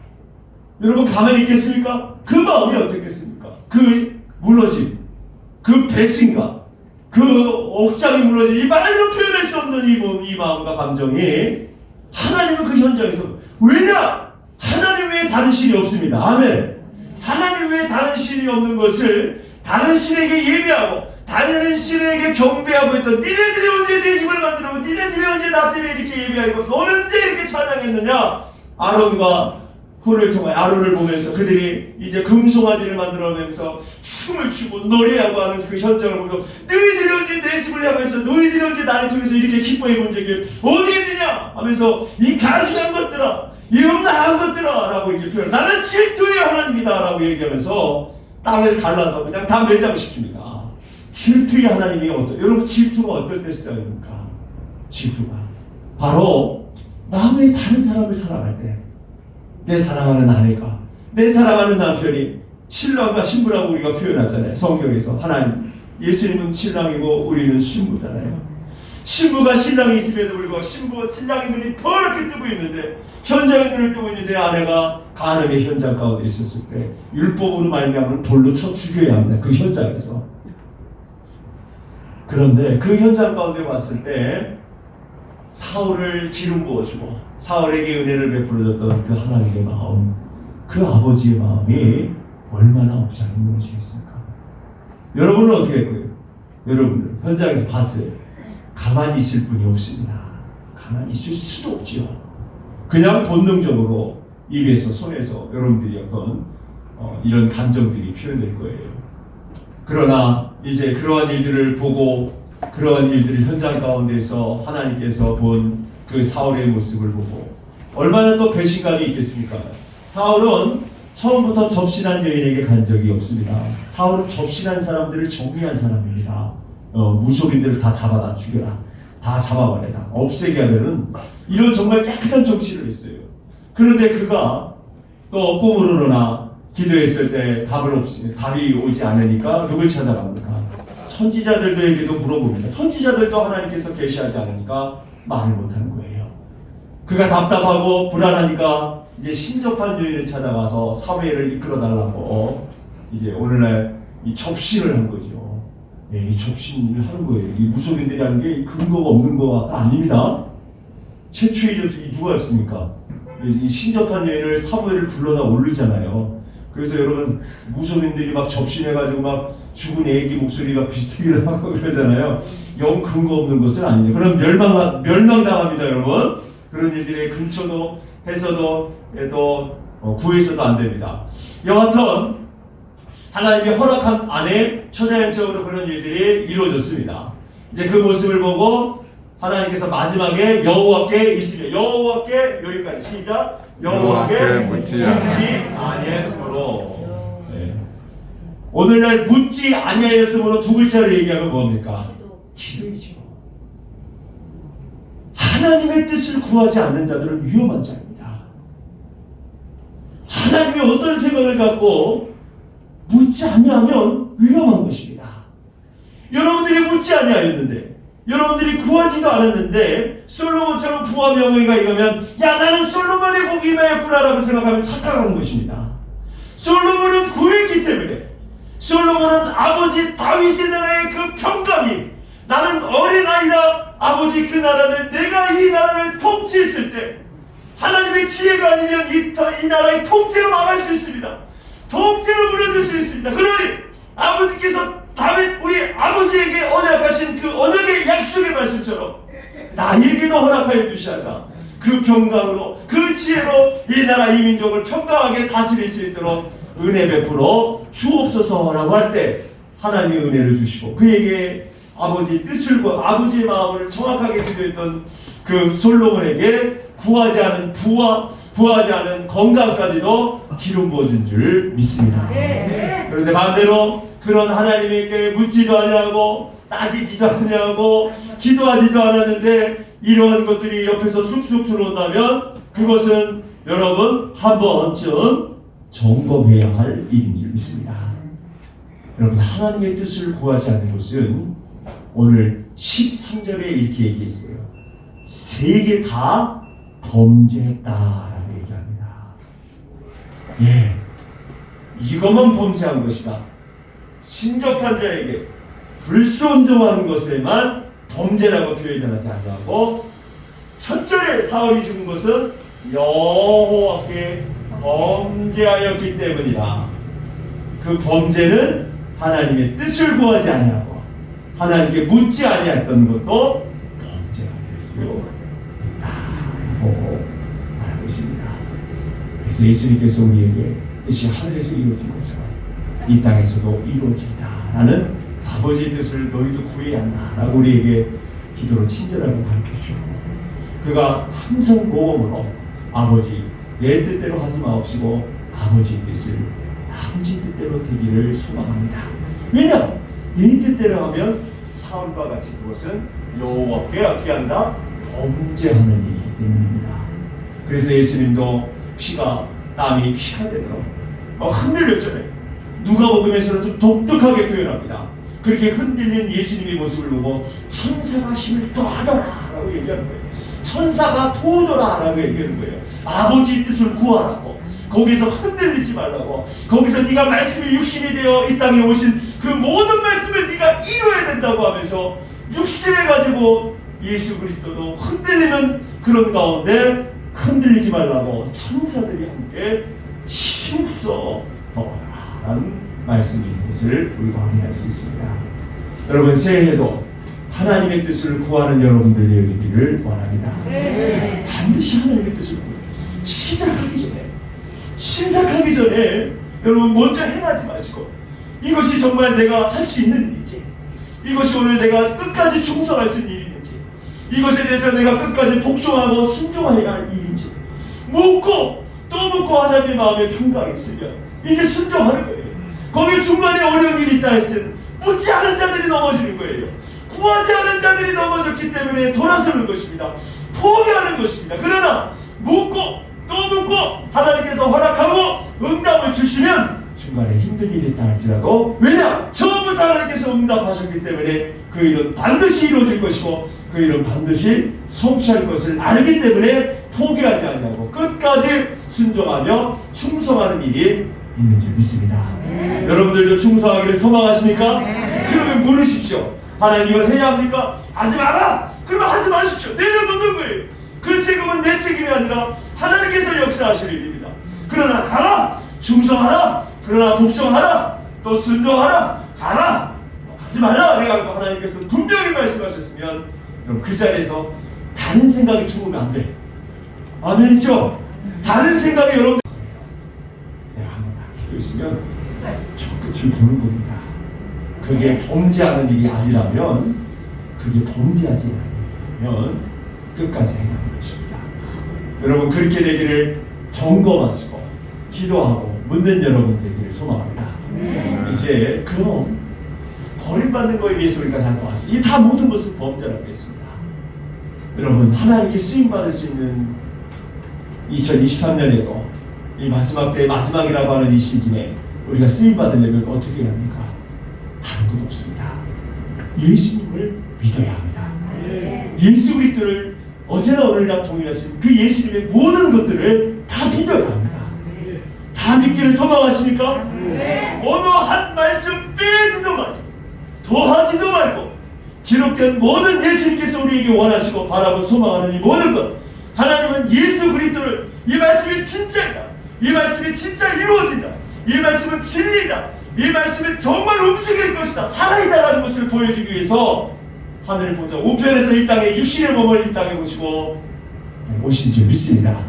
여러분 가만히 있겠습니까? 그 마음이 어떻겠습니까? 그 무너짐, 그 배신감, 그 옥장이 무너진 이 말로 표현할 수 없는 이 마음과 감정이 하나님은 그 현장에서 왜냐? 하나님 외에 다른 신이 없습니다. 아멘. 하나님 외에 다른 신이 없는 것을 다른 신에게 예배하고 다른 신에게 경배하고 있던 니네들이 언제 내 집을 만들고 니네 집에 언제 나 때문에 이렇게 예배하고 너는 언제 이렇게 찬양했느냐? 아론과 훌을 통해 아론을 보면서 그들이 이제 금송아지를 만들어가면서 춤을 추고 노래하고 하는 그 현장을 보고 너희들이 언제 내 집을 향해서 너희들이 언제 나를 통해서 이렇게 기뻐해 본 적이 어디 있느냐 하면서 이 가증한 것들아 이 음란한 것들아 라고 이렇게 표현 나는 질투의 하나님이다 라고 얘기하면서 땅을 갈라서 그냥 다 매장시킵니다. 질투의 하나님이 여러분 질투가 어떨 때 시작입니까? 질투가 바로 나 외에 다른 사람을 사랑할 때 내 사랑하는 아내가 내 사랑하는 남편이 신랑과 신부라고 우리가 표현하잖아요. 성경에서 하나님 예수님은 신랑이고 우리는 신부잖아요. 신부가 신랑이 있음에도 불구하고 신부가 신랑의 눈이 퍼렇게 뜨고 있는데 현장의 눈을 뜨고 있는데 아내가 간음의 현장 가운데 있었을 때 율법으로 말미암아 돌로 쳐 죽여야 합니다. 그 현장에서. 그런데 그 현장 가운데 왔을 때 사울을 기름 부어주고 사울에게 은혜를 베풀어줬던 그 하나님의 마음, 그 아버지의 마음이 얼마나 옥장이 무너지겠습니까? 여러분은 어떻게 했고요? 여러분들 현장에서 봤어요. 가만히 있을 분이 없습니다. 가만히 있을 수도 없지요. 그냥 본능적으로 입에서 손에서 여러분들이 어떤 이런 감정들이 표현될 거예요. 그러나 이제 그러한 일들을 보고 그러한 일들을 현장 가운데서 하나님께서 본 그 사울의 모습을 보고 얼마나 또 배신감이 있겠습니까? 사울은 처음부터 접신한 여인에게 간 적이 없습니다. 사울은 접신한 사람들을 정리한 사람입니다. 무속인들을 다 잡아다 죽여라, 다 잡아버려라, 없애게 하려는 이런 정말 깨끗한 정신을 했어요. 그런데 그가 또 꿈으로나 기도했을 때 답이 오지 않으니까 누굴 찾아갑니까? 선지자들에게도 물어봅니다. 선지자들도 하나님께서 계시하지 않으니까 말을 못하는 거예요. 그가 답답하고 불안하니까 이제 신접한 여인을 찾아가서 사회를 이끌어달라고 이제 오늘날 이 접신을 한 거죠. 네, 이 접신을 하는 거예요. 이 무속인들이라는 게 근거가 없는 거가 아닙니다. 최초의 접신이 누가였습니까? 이 신접한 여인을 사무엘을 불러다 올리잖아요. 그래서 여러분 무속인들이 막 접신해가지고 막 죽은 애기 목소리가 비슷하게 하고 그러잖아요. 영 근거 없는 것은 아니에요. 그럼 멸망당합니다, 여러분. 그런 일들의 근처도 해서도 구해서도 안 됩니다. 여하튼 하나님이 허락한 안에 처자연적으로 그런 일들이 이루어졌습니다. 이제 그 모습을 보고 하나님께서 마지막에 여호와께 있으며 여호와께 여기까지 시작. 여호와께 묻지 아니하였으므로. 네. 오늘날 묻지 아니하였으므로 두 글자를 얘기하면 뭡니까? 기도이죠. 하나님의 뜻을 구하지 않는 자들은 위험한 자입니다. 하나님이 어떤 생각을 갖고 묻지 아니하면 위험한 것입니다. 여러분들이 묻지 아니하였는데 여러분들이 구하지도 않았는데 솔로몬처럼 부와 명예가 이러면 야 나는 솔로몬의 복이 임하였구나 라고 생각하면 착각하는 것입니다. 솔로몬은 구했기 때문에 솔로몬은 아버지 다윗의 나라의 그 평강이 나는 어린아이라 아버지 그 나라를 내가 이 나라를 통치했을 때 하나님의 지혜가 아니면 이 나라의 통치를 막을 수 있습니다. 통치를 무너질 수 있습니다. 그러니 아버지께서 다윗 우리 아버지에게 언약하신 그 언약의 약속의 말씀처럼 나에게도 허락하여 주시하사 그 평강으로 그 지혜로 이 나라 이 민족을 평강하게 다스릴 수 있도록 은혜 베풀어 주옵소서라고 할 때 하나님의 은혜를 주시고 그에게 아버지의 뜻을 아버지의 마음을 정확하게 기도했던 그 솔로몬에게 구하지 않은 부하지 않은 건강까지도 기름 부어준 줄 믿습니다. 그런데 반대로 그런 하나님에게 묻지도 아니하고 따지지도 아니하고 기도하지도 않았는데 이러한 것들이 옆에서 쑥쑥 들어온다면 그것은 여러분 한 번쯤 점검해야 할 일인 줄 믿습니다. 여러분 하나님의 뜻을 구하지 않는 것은 오늘 13절에 이렇게 얘기했어요. 세 개 다 범죄했다라고 얘기합니다. 예, 이것만 범죄한 것이다. 신접한 자에게 불순종한 것에만 범죄라고 표현하지 않고 첫절에 사울이 죽은 것은 여호와께 범죄하였기 때문이다. 그 범죄는 하나님의 뜻을 구하지 아니하고 하나님께 묻지 아니했던 것도 범죄가 될 수 있다고 말하고 있습니다. 그래서 예수님께서 우리에게 뜻이 하늘에서 이루어진 것처럼 이 땅에서도 이루어지리다라는 아버지의 뜻을 너희도 구해야 한다라고 우리에게 기도로 친절하게 가르쳐주셨고, 그가 항상 모험으로 아버지 내 뜻대로 하지 마옵시고 아버지의 뜻을 아버지 뜻대로 되기를 소망합니다. 왜냐? 내 뜻대로 하면 사울과 같이 그것은 여호와께 어떻게 한다? 범죄하는 일이기 때문입니다. 그래서 예수님도 피가 땀이 피가 되도록 흔들렸잖아요. 누가복음에서는 좀 독특하게 표현합니다. 그렇게 흔들린 예수님의 모습을 보고 천사가 힘을 더하더라 라고 얘기하는 거예요. 천사가 도우더라 라고 얘기하는 거예요. 아버지의 뜻을 구하라고, 거기서 흔들리지 말라고, 거기서 네가 말씀이 육신이 되어 이 땅에 오신 그 모든 말씀을 네가 이루어야 된다고 하면서 육신을 가지고 예수 그리스도도 흔들리는 그런 가운데 흔들리지 말라고 천사들이 함께 힘써 넣어라 라는 말씀인 것을 우리가 확인할 수 있습니다. 여러분, 새해에도 하나님의 뜻을 구하는 여러분들 되어지기를 원합니다. 반드시 하나님의 뜻을 구해요. 시작하기 전에 여러분 먼저 행하지 마시고, 이것이 정말 내가 할 수 있는 일인지, 이것이 오늘 내가 끝까지 충성할 수 있는 일인지, 이것에 대해서 내가 끝까지 복종하고 순종해야 할 일인지 묻고 또 묻고 하나님의 마음에 평강이 있으면 이제 순종하는 거예요. 거기 중간에 어려운 일이 있다 했을 묻지 않은 자들이 넘어지는 거예요. 구하지 않은 자들이 넘어졌기 때문에 돌아서는 것입니다. 포기하는 것입니다. 그러나 묻고 또 묻고 하나님께서 허락하고 응답을 주시면 중간에 힘든 일이 있다 할지라도, 왜냐? 처음부터 하나님께서 응답하셨기 때문에 그 일은 반드시 이루어질 것이고 그 일은 반드시 성취할 것을 알기 때문에 포기하지 아니하고 끝까지 순종하며 충성하는 일이 있는 줄 믿습니다. 여러분들도 충성하기를 소망하십니까? 그러면 물으십시오. 하나님 이걸 해야 합니까? 하지 마라! 그러면 하지 마십시오. 내려놓는 거예요. 그 책임은 내 책임이 아니라 하나님께서 역사하실 일입니다. 그러나 하라! 충성하라! 그러나 복종하라! 또 순종하라! 가라! 하지 말라! 내가 하나님께서 분명히 말씀하셨으면 그럼 그 자리에서 다른 생각이 들어오면 안 돼. 아멘이죠? 다른 생각이 여러분 내가 한번 다 기도 있으면 저 끝을 보는 겁니다. 그게 범죄하는 일이 아니라면, 그게 범죄하지 않으면 끝까지 행하는 것입니다. 여러분, 그렇게 되기를 점검하시고 기도하고 묻는 여러분 되기를 소망합니다. 이제 그럼 버림받는 거에 대해서 우리가 잘 나왔습니다. 이 다 모든 것을 범죄라고 했습니다. 여러분, 하나님께 쓰임받을 수 있는 2023년에도 이 마지막 때 마지막이라고 하는 이 시즌에 우리가 쓰임받으려면 어떻게 해야 합니까? 다른 것 없습니다. 예수님을 믿어야 합니다. 예수 그리스도를 어제나 오늘이나 동일하신 그 예수님의 모든 것들을 다 믿어야 합니다. 다 믿기를 소망하십니까? 어느 한 말씀 빼지도 말고 더하지도 말고 기록된 모든 예수님께서 우리에게 원하시고 바라고 소망하는 이 모든 것, 하나님은 예수 그리스도를, 이 말씀이 진짜이다, 이 말씀이 진짜 이루어진다, 이 말씀은 진리다, 이 말씀은 정말 움직일 것이다, 살아있다라는 것을 보여주기 위해서 하늘을 보자 우편에서 이 땅에 육신의 몸을 이 땅에 오시고 오신 줄 믿습니다.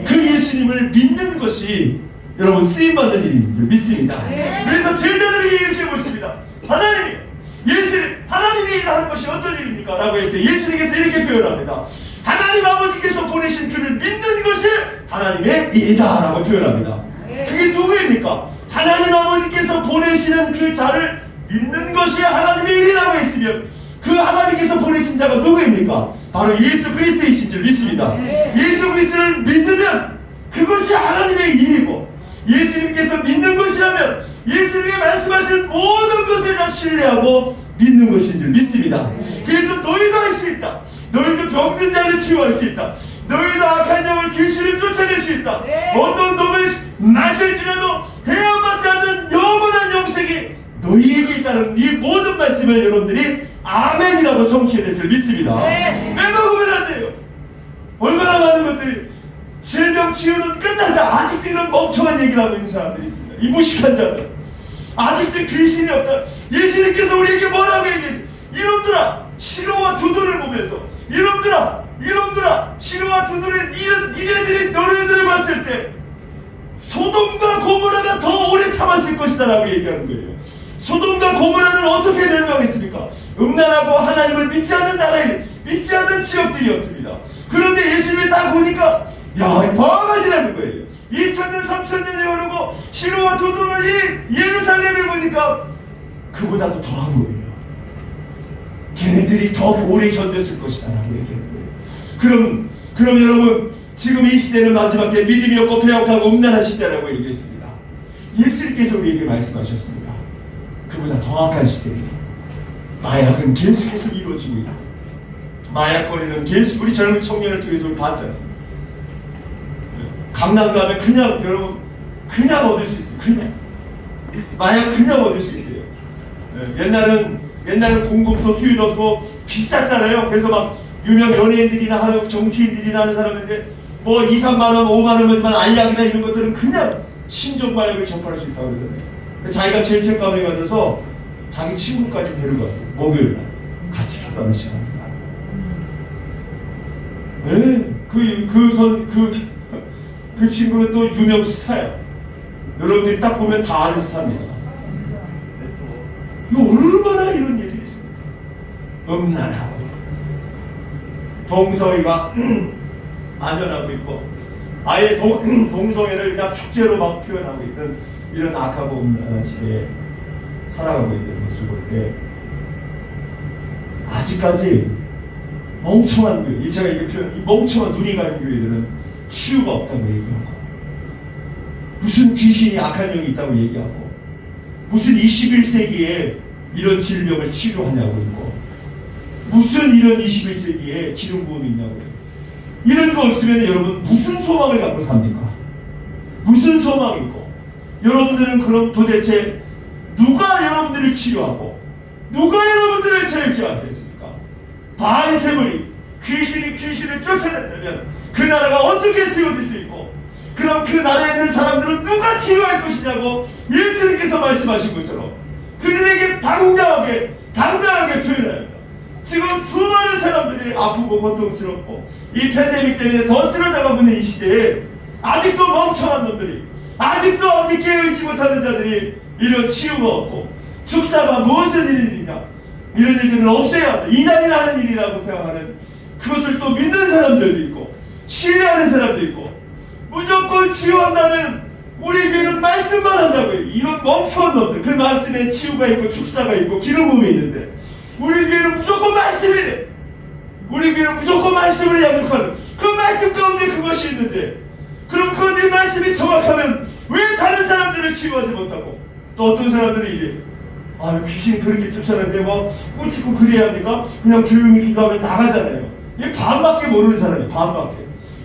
그 예수님을 믿는 것이 여러분 쓰임받는 일인 줄 믿습니다. 그래서 제자들이 이렇게 묻습니다. 하나님, 예수님, 하나님이 일하는 것이 어떤 일입니까? 라고 할 때 예수님께서 이렇게 표현합니다. 하나님 아버지께서 보내신 그를 믿는 것이 하나님의 일이다 라고 표현합니다. 그게 누구입니까? 하나님 아버지께서 보내시는 그 자를 믿는 것이 하나님의 일이라고 했으면 그 하나님께서 보내신 자가 누구입니까? 바로 예수 그리스도이신 줄 믿습니다. 예수 그리스도를 믿으면 그것이 하나님의 일이고, 예수님께서 믿는 것이라면 예수님이 말씀하신 모든 것을 다 신뢰하고 믿는 것인 줄 믿습니다. 그래서 너희도 할 수 있다. 너희도 병든 자를 치유할 수 있다. 너희도 악한 영을 귀신을 쫓아낼 수 있다. 어떤 독을 마실지라도 해야받지 않는 영원한 영생이 너희에게 있다는 이 모든 말씀을 여러분들이 아멘이라고 성취해야 될 줄 믿습니다. 빼먹으면 안 돼요. 얼마나 많은 것들이 질병 치유는 끝났다. 아직도 이런 멍청한 얘기를 하고 있는 사람들이 있습니다. 이 무식한 자들. 아직도 귀신이 없다. 예수님께서 우리에게 뭐라고 얘기했어요? 이놈들아, 시로와 두둔을 보면서 이놈들아, 시로와 두둔을 니네들이 너희들을 봤을 때 소돔과 고모라가 더 오래 참았을 것이다 라고 얘기하는 거예요. 소돔과 고모라는 어떻게 멸망했습니까? 음란하고 하나님을 믿지 않는 나라에 믿지 않는 지역들이었습니다. 그런데 예수님이 딱 보니까 더하지라는 거예요. 2000년 3000년이 흐르고 시로와 두둔을 이 예루살렘을 보니까 그보다도 더한 거예요. 걔네들이 더 오래 견뎠을 것이다 라고 얘기하는 거예요. 그럼 여러분, 지금 이 시대는 마지막 때 믿음이 없고 배역하고 음란한 시대라고 얘기했습니다. 예수님께서 우리에게 말씀하셨습니다. 그보다 더 악한 시대입니다. 마약은 계속해서 이루어지고 있다. 마약 거리는 계속 우리 젊은 청년을 통해서 우리 봤잖아요. 강남 가면 그냥 여러분 그냥 얻을 수 있어요. 그냥 마약 그냥 얻을 수 있대요. 옛날은 공급도 수요도 없고 비쌌잖아요. 그래서 막 유명 연예인들이나 하는 정치인들이나 하는 사람인데 뭐 2, 3만 원, 5만 원만 알약이나 이런 것들은 그냥 신종마약을 접할 수 있다고 그러잖아요. 자기가 제일 책감에 가서 자기 친구까지 데려갔어요. 목요일날 같이 기도하는 시간입니다. 그 친구는 또 유명 스타예요. 여러분들이 딱 보면 다 아는 스타입니다. 이거 얼마나 이런 일이 있습니까? 음란하고 동성애가 안전하고 있고 아예 동성애를 그냥 축제로 막 표현하고 있던 이런 악하고 음란한 시대에 살아가고 있는 것을 볼 때 아직까지 멍청한 교회, 제가 이게 표현, 이 멍청한 눈이 가는 교회들은 치유가 없다고 얘기하고 무슨 귀신이 악한 영이 있다고 얘기하고 무슨 21세기에 이런 질병을 치료하냐고 있고 무슨 이런 21세기에 기름부음이 있냐고요. 이런 거 없으면 여러분 무슨 소망을 갖고 삽니까? 무슨 소망이 있고 여러분들은 그럼 도대체 누가 여러분들을 치료하고 누가 여러분들을 자유케 하겠습니까? 바알세불이 귀신을 쫓아낸다면 그 나라가 어떻게 세워질 수 있고 그럼 그 나라에 있는 사람들은 누가 치유할 것이냐고 예수님께서 말씀하신 것처럼 그들에게 당당하게 표현합니다. 지금 수많은 사람들이 아프고 고통스럽고 이 팬데믹 때문에 더 쓰러져가고 있는 이 시대에 아직도 멍청한 놈들이 아직도 아직 깨어있지 못하는 자들이 이런 치유가 없고 축사가 무엇을 일이냐 이런 일들은 없어야 한다. 이단이나 하는 일이라고 생각하는 그것을 또 믿는 사람들도 있고 신뢰하는 사람도 있고 무조건 치유한다면 우리 교회는 말씀만 한다고요. 이런 멍청한 놈들 그 말씀에 치유가 있고 축사가 있고 기름부음이 있는데 우리 교회는 무조건 말씀이래. 우리 교회는 무조건 말씀을 양육하는 그 말씀 가운데 그것이 있는데 그럼 그 네 말씀이 정확하면 왜 다른 사람들을 치유하지 못하고 또 어떤 사람들이 이래 귀신 그렇게 쫓아내는데 뭐 꾸짖고 그래야 합니까? 그냥 조용히 기도하면 나가잖아요. 이게 반밖에 모르는 사람이에요. 반밖에.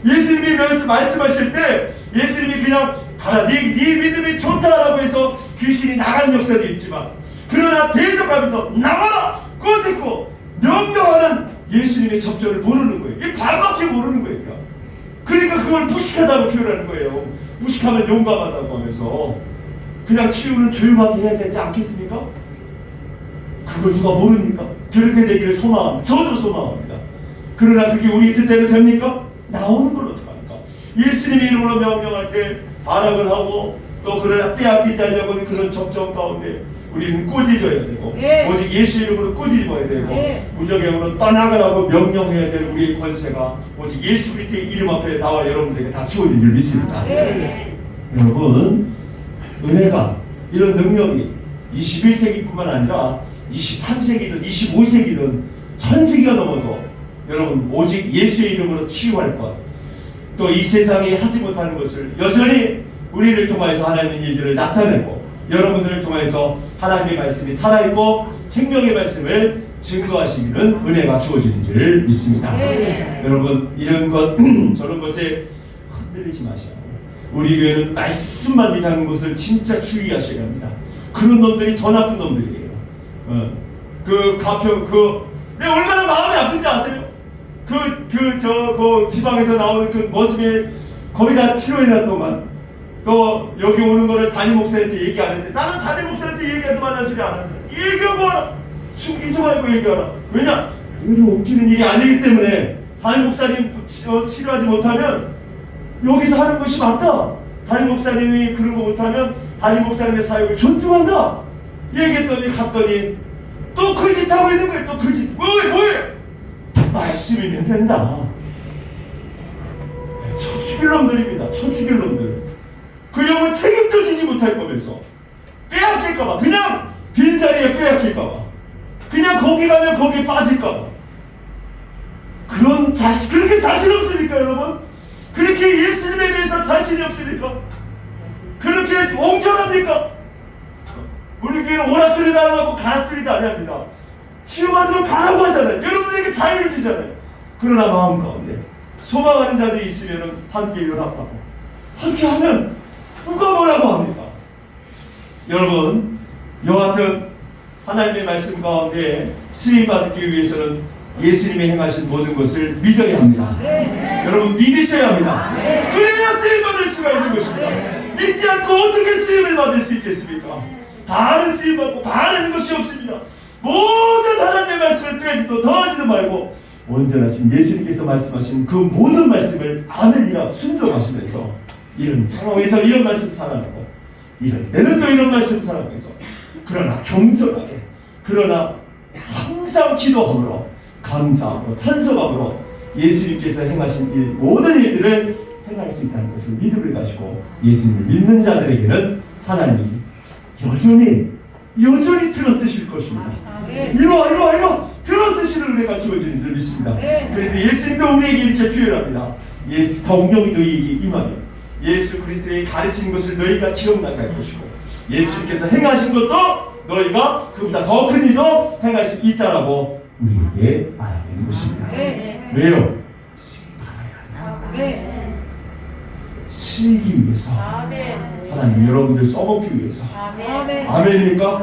예수님이 말씀하실 때 예수님이 그냥 가라 네 믿음이 좋다라고 해서 귀신이 나가는 역사도 있지만 그러나 대적하면서 나가라 꾸짖고 명령하는 예수님의 접전을 모르는 거예요. 이게 반밖에 모르는 거예요. 그러니까 그걸 무식하다고 표현하는 거예요. 무식하면 용감하다고 하면서 그냥 치유는 조용하게 해야 되지 않겠습니까? 그걸 누가 모릅니까? 그렇게 되기를 소망합니다. 저도 소망합니다. 그러나 그게 우리 뜻대로 됩니까? 나오는 걸 어떡합니까? 예수님의 이름으로 명령할 때 반항을 하고 또 그러나 빼앗기지 않으려고 하는 그런 접점 가운데 우리는 꾸짖어야 되고 오직 예수 이름으로 꾸짖어야 되고 무적행으로 떠나가라고 명령해야 될 우리의 권세가 오직 예수 그리스도의 이름 앞에 나와 여러분들에게 다 주어진 줄 믿습니다. 여러분 은혜가 이런 능력이 21세기뿐만 아니라 23세기든 25세기든 1000세기가 넘어도 여러분 오직 예수의 이름으로 치유할 것 또 이 세상이 하지 못하는 것을 여전히 우리를 통해서 하나님의 일들을 나타내고 여러분들을 통해서 하나님의 말씀이 살아있고 생명의 말씀을 증거하시는 은혜가 주어지는 줄 믿습니다. 여러분 이런 것 저런 것에 흔들리지 마시고 우리 교회는 말씀만 얘기하는 것을 진짜 주의하셔야 합니다. 그런 놈들이 더 나쁜 놈들이에요. 그 가평 내가 얼마나 마음이 아픈지 아세요? 그 지방에서 나오는 그 모습에 거기다 치료해놨 동안 또 여기 오는 거를 담임 목사한테 얘기 안 했는데 나는 담임 목사한테 얘기하지 말라는 소리 안 하는데 얘기하고 하라. 숨기지 말고 얘기하라. 왜냐? 그런 웃기는 일이 아니기 때문에 담임 목사님 치료하지 못하면 여기서 하는 것이 맞다. 담임 목사님이 그런 거 못하면 담임 목사님의 사역을 존중한다. 얘기했더니 갔더니 또 그 짓 하고 있는 거예요. 또 그 짓. 뭐해? 말씀이면 된다. 처치길 놈들입니다. 처치길 놈들. 그 영혼 책임도 지지 못할 거면서 빼앗길까봐 그냥 빈자리에 빼앗길까봐 그냥 거기 가면 거기에 빠질까봐 그렇게 자신 없으니까 여러분 그렇게 예수님에 대해서 자신이 없으니까 그렇게 옹졸합니까? 우리 교회는 오라소리도 안 하고 가라소리도 안 합니다. 치유받으면 가라고 하잖아요. 여러분에게 자유를 주잖아요. 그러나 마음 가운데 소망하는 자들이 있으면 함께 연합하고 함께 하면 누가 뭐라고 합니까? 여러분 여하튼 하나님의 말씀 가운데 쓰임받기 위해서는 예수님이 행하신 모든 것을 믿어야 합니다. 여러분 믿으셔야 합니다. 그래야 쓰임받을 수가 있는 것입니다. 믿지 않고 어떻게 쓰임을 받을 수 있겠습니까? 다른 쓰임받고 바라는 것이 없습니다. 모든 하나님의 말씀을 빼지도 더하지도 말고 온전하신 예수님께서 말씀하신 그 모든 말씀을 아멘이라 순종하시면서 이런 상황에서 이런 말씀 살아나고 이럴 때는 또 이런 말씀 살아나면서 그러나 겸손하게 그러나 항상 기도함으로 감사함으로 찬송함으로 예수님께서 행하신 일 모든 일들을 행할 수 있다는 것을 믿음을 가지고 예수님을 믿는 자들에게는 하나님이 여전히 들어쓰실 것입니다. 이러 들어쓰시는 은혜가 주어지는 줄 믿습니다. 그래서 예수님도 우리에게 이렇게 표현합니다. 성령이 너희에게 임하면 예수 그리스도의 가르치는 것을 너희가 기억나게 할 것이고 예수님께서 행하신 것도 너희가 그보다 더 큰 일도 행할 수 있다라고 우리에게 말하는 것입니다. 왜요? 쓰이기 위해서 하나님 여러분들 써먹기 위해서 아멘입니까?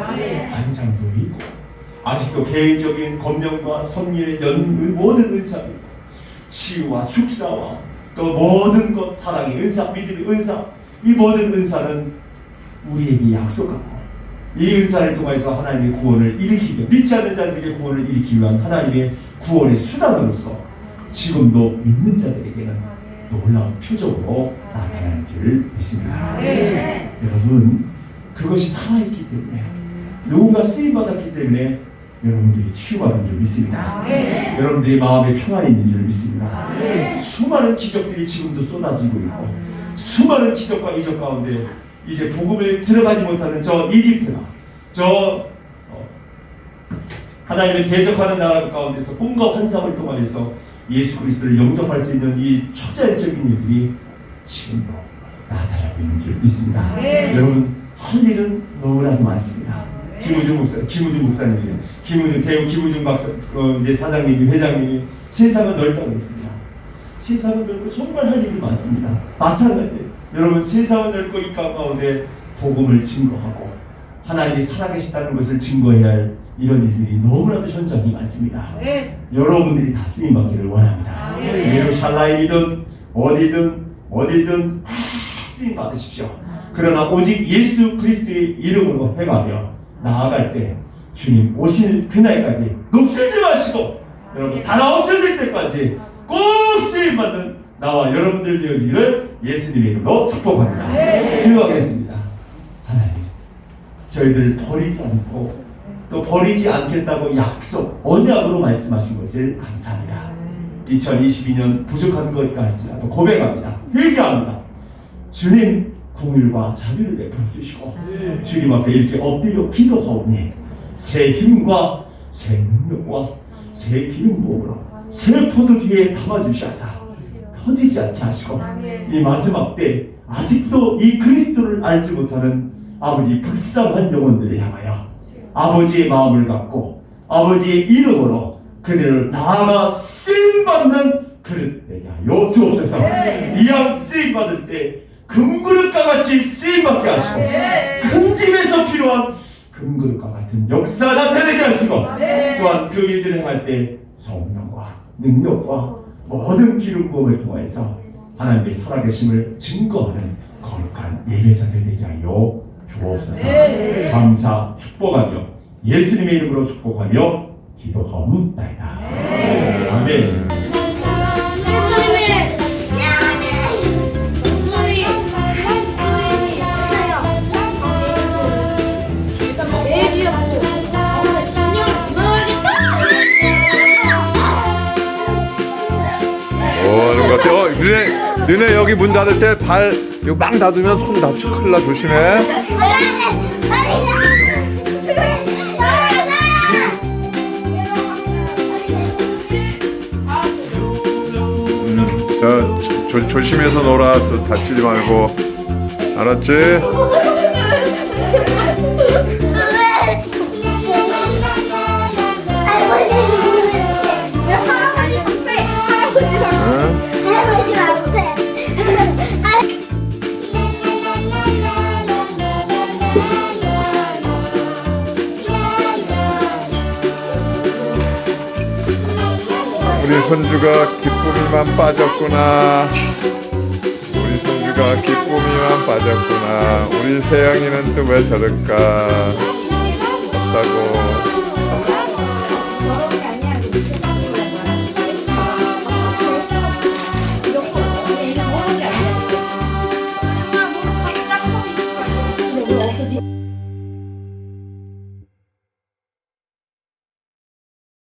환상도 있고 아직도 개인적인 권명과 섭리의 모든 은사가 있고 치유와 축사와 또 모든 것 사랑의 은사 믿음의 은사 이 모든 은사는 우리에게 약속하고 이 은사를 통해서 하나님의 구원을 일으키며 믿지 않는 자들에게 구원을 일으키기 위한 하나님의 구원의 수단으로서 지금도 믿는 자들에게는 놀라운 표적으로 나타나는 줄 믿습니다. 여러분 그것이 살아있기 때문에 누군가 쓰임받았기 때문에 여러분들이 치유받은 줄 믿습니다. 여러분들이 마음에 평안이 있는 줄 믿습니다. 수많은 기적들이 지금도 쏟아지고 있고 수많은 기적과 이적 가운데 이제 복음을 들어가지 못하는 저 이집트나 하나님의 대적하는 나라 가운데서 꿈과 환상을 통하여서 예수 그리스도를 영접할 수 있는 이 초자연적인 일들이 지금도 나타나고 있는 줄 믿습니다. 여러분 할 일은 너무나도 많습니다. 김우중 목사님이 대우 김우중 박사 이제 사장님이 회장님이 세상은 넓다고 했습니다. 세상은 넓고 정말 할 일이 많습니다. 마찬가지예요. 여러분 세상은 넓고 이 가운데 복음을 증거하고 하나님이 살아계시다는 것을 증거해야 할 이런 일들이 너무나도 현장이 많습니다. 여러분들이 다 쓰임받기를 원합니다. 예루살렘이든 어디든 다 쓰임받으십시오. 그러나 오직 예수 그리스도의 이름으로 행하며 나아갈 때 주님 오실 그날까지 녹슬지 마시고 여러분 다 없어질 때까지 꼭 쓰임받는 나와 여러분들 되어지기를 예수님의 이름으로 축복합니다. 기도하겠습니다. 하나님 저희들 버리지 않고 또 버리지 않겠다고 약속 언약으로 말씀하신 것을 감사합니다. 2022년 부족한 것과 할지라도 고백합니다. 회개합니다. 주님 공율과 자비를 베풀어 주시고 주님 앞에 이렇게 엎드려 기도하오니 새 힘과 새 능력과 새 기름 부음으로 새 포도주에 담아주셔서 터지지 않게 하시고 이 마지막 때 아직도 이 그리스도를 알지 못하는 아버지 불쌍한 영혼들을 향하여 아버지의 마음을 갖고 아버지의 이름으로 그들을 나아가 쓰임받는 그릇 되게 하여 주옵소서. 이왕 쓰임받을 때 금그릇과 같이 쓰임받게 하시고 큰 집에서 필요한 금그릇과 같은 역사 나타내게 하시고 또한 그 일들을 행할 때 성령과 능력과 모든 기름 부음을 통해서 하나님의 살아계심을 증거하는 거룩한 예배자들 되게 하여 주옵소서. 감사 축복하며 예수님의 이름으로 축복하며 기도하옵나이다. 아멘. 하는 것 같아. 너네 여기 문 닫을 때 발 이거 막 닫으면 손 다쳐. 큰일 나. 조심해. 조심해서 놀아. 또 다치지 말고. 알았지? 우리 손주가 기쁨이만 빠졌구나. 우리 손주가 기쁨이만 빠졌구나. 우리 세영이는 또 왜 저럴까? 없다고. 이거